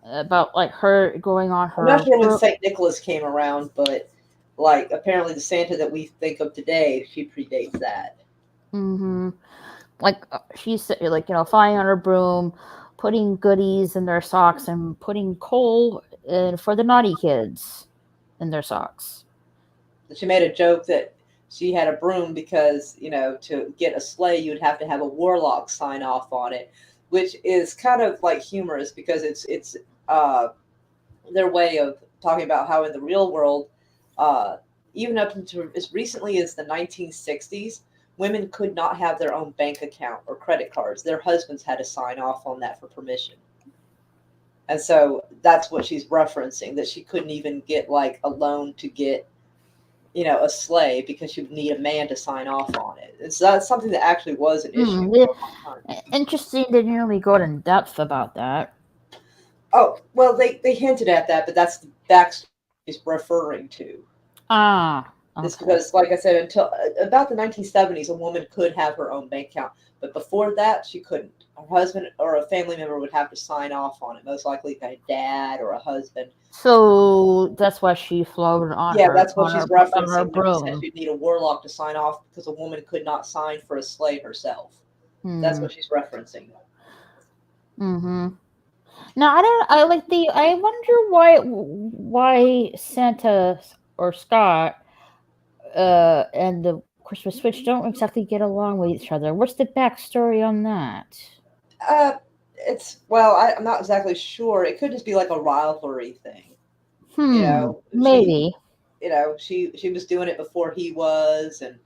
About like her going on I'm not her. sure when Saint Nicholas came around, but like apparently the Santa that we think of today, she predates that. Mm-hmm. Like she's like flying on her broom, putting goodies in their socks and putting coal in for the naughty kids in their socks. She made a joke that she had a broom because to get a sleigh you would have to have a warlock sign off on it, which is kind of like humorous because it's uh, their way of talking about how in the real world, uh, even up until as recently as the 1960s, women could not have their own bank account or credit cards. Their husbands had to sign off on that for permission. And so that's what she's referencing, that she couldn't even get like a loan to get a sleigh because you would need a man to sign off on it. And so that's something that actually was an issue for a long time. Interesting. They didn't really go in depth about that. Oh, well, they hinted at that, but that's the backstory she's referring to. Ah, It's Okay. because, like I said, until about the 1970s, a woman could have her own bank account, but before that, she couldn't. Her husband or a family member would have to sign off on it, most likely a dad or a husband. So that's why she floated Yeah, that's what she's on her referencing when she says broom. you'd need a warlock to sign off because a woman could not sign for a slave herself. That's Hmm. what she's referencing. Mm-hmm. Now I don't. I like the. I wonder why Santa or Scott and the Christmas Switch don't exactly get along with each other. What's the backstory on that? Uh, it's well, I'm not exactly sure. It could just be like a rivalry thing. You know, Maybe. she was doing it before he was, and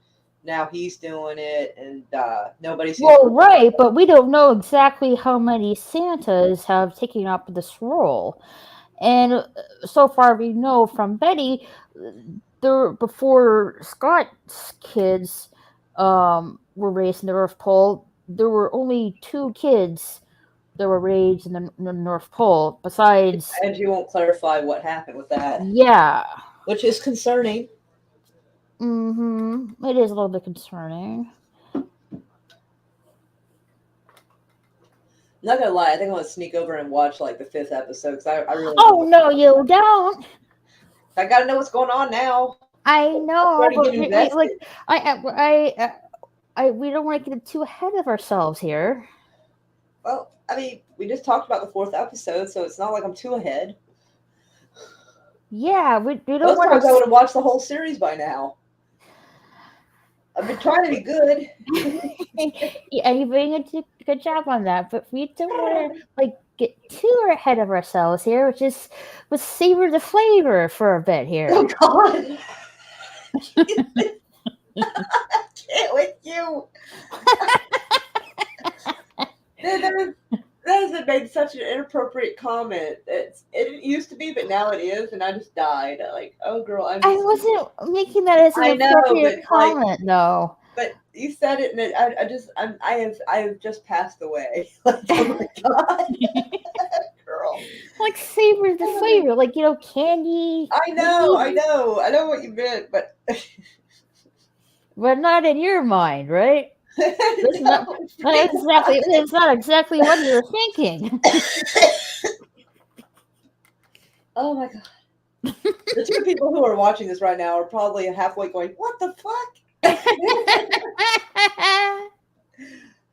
now he's doing it, and nobody seems Well, to. right, but we don't know exactly how many Santas have taken up this role. And so far, we know from Betty, there before Scott's kids were raised in the North Pole, there were only two kids that were raised in the North Pole. Besides, And you won't clarify what happened with that, yeah, which is concerning. it is a little bit concerning. I'm not gonna lie, I think I'm gonna sneak over and watch like the 5th episode because I really want Oh no, you don't. I gotta know what's going on now. I I'm know, starting to but get invested. we don't want to get too ahead of ourselves here. Well, I mean, we just talked about the 4th episode, so it's not like I'm too ahead. Yeah, we don't Most want times I would to. have watched the whole series by now. I've been trying to be good. Yeah, you're doing a good job on that, but we don't want to get too ahead of ourselves here, which is let's savor the flavor for a bit Oh here. God! I can't with you. That has made such an inappropriate comment. It used to be, but now it is, and I just died. Like, oh girl, I wasn't making that as an I know, appropriate but like, comment, though. but you said it, and I have just passed away. Like, oh my God, girl. Like savor the flavor, candy. I Maybe, know what you meant, but but not in your mind, right? That's not, no, not exactly. It's not exactly what you're thinking. oh my God. The two people who are watching this right now are probably halfway going, "What the fuck?"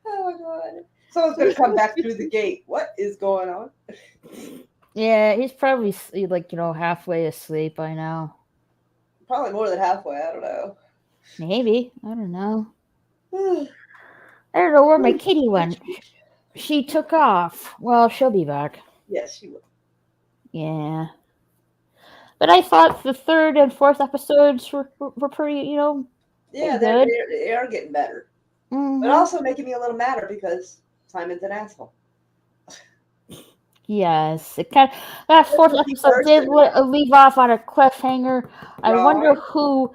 Oh my God. Someone's going to come back through the gate. What is going on? Yeah, he's probably halfway asleep by now. Probably more than halfway. I don't know. Maybe, I don't know. I don't know where my kitty went. She took off. Well, she'll be back. Yes, she will. Yeah, but I thought the third and fourth episodes were pretty, Yeah, pretty good. they are getting better, but Hmm. also making me a little madder because Simon's an asshole. Yes, it kind of, that fourth Every episode did person, leave off on a cliffhanger. I wonder right? who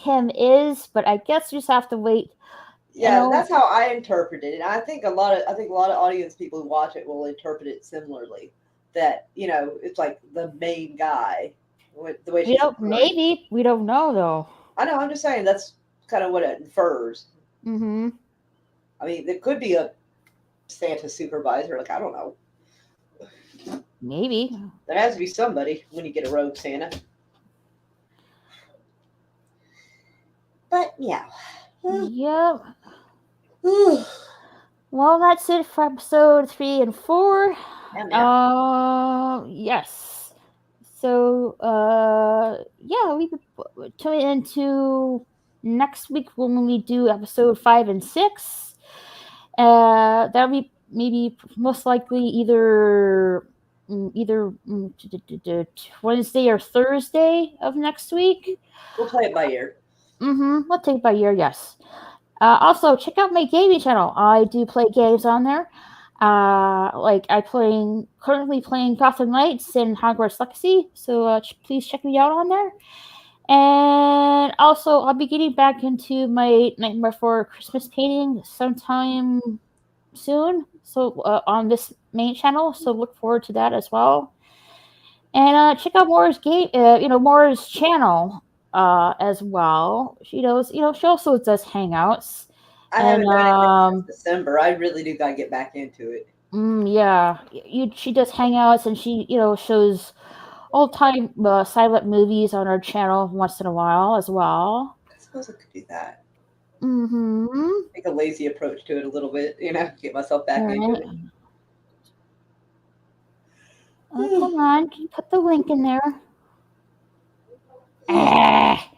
him is, but I guess you just have to wait. You Yeah, know, that's how I interpret it, and I think a lot of audience people who watch it will interpret it similarly. That it's like the main guy, the way she's referring. maybe we don't know though. I know. I'm just saying that's kind of what it infers. Mm-hmm. I mean, there could be a Santa supervisor. Like, I don't know. Maybe. There has to be somebody when you get a rogue Santa. But yeah. Yep. Well, that's it for episode 3 and 4. Yes. So, yeah, we could tune into next week when we do episode 5 and 6. That'll be maybe most likely either Wednesday or Thursday of next week. We'll play it by ear. We'll take it by year, yes. Also, check out my gaming channel. I do play games on there. Currently playing Gotham Knights and Hogwarts Legacy. So please check me out on there. And also, I'll be getting back into my Nightmare Before Christmas painting sometime soon. So on this main channel. So look forward to that as well. And check out Maura's Maura's channel. as well. She knows, she also does hangouts. I And haven't done anything since December. I really do gotta get back into it. yeah, she does hangouts, and she, shows old time silent movies on her channel once in a while as well. I suppose I could do that. Mm-hmm. Take a lazy approach to it a little bit, get myself back into Right. it. Oh, come on, can you put the link in there? Ah,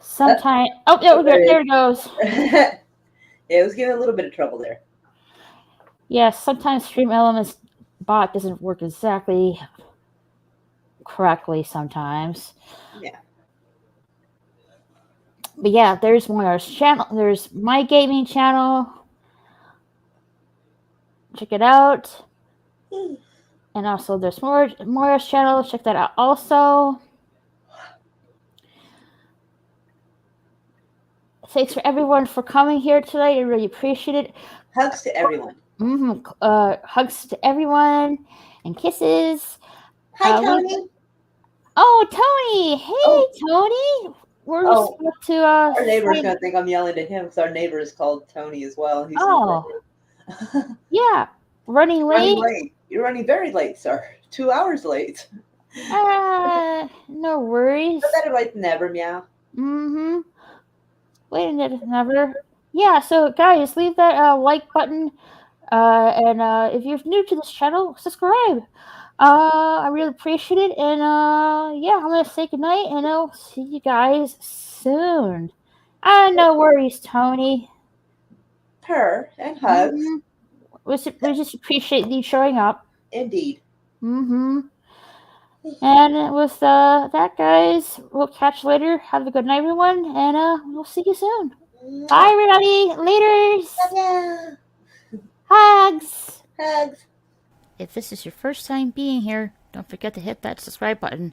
sometime. Oh, there we go. There There it goes. it is. It was giving a little bit of trouble there. Yes, sometimes Stream Elements bot doesn't work exactly correctly sometimes. Yeah. But yeah, there's Moira's channel. There's my gaming channel. Check it out. And also there's Moira's channel. Check that out also. Thanks for everyone for coming here today. I really appreciate it. Hugs to everyone. Hugs to everyone and kisses. Hi, Tony. Oh, Tony! Hey, Tony! We're just about to. Our neighbor's gonna think I'm yelling at him because our neighbor is called Tony as well. He's yeah, running late. You're running very late, sir. 2 hours late. No worries. Better late than never, meow. Mm-hmm. Wait a never. Yeah, so guys, leave that like button. And if you're new to this channel, subscribe. I really appreciate it. And yeah, I'm gonna say goodnight, and I'll see you guys soon. No worries, Tony. Purr and hugs. Mm-hmm. We just appreciate you showing up. Indeed. Mm-hmm. And with that, guys, we'll catch you later. Have a good night, everyone, and we'll see you soon. Bye, everybody. Laters. Yeah. Hugs. Hugs. If this is your first time being here, don't forget to hit that subscribe button.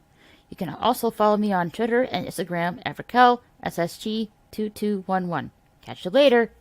You can also follow me on Twitter and Instagram at RaquelSSG2211. Catch you later.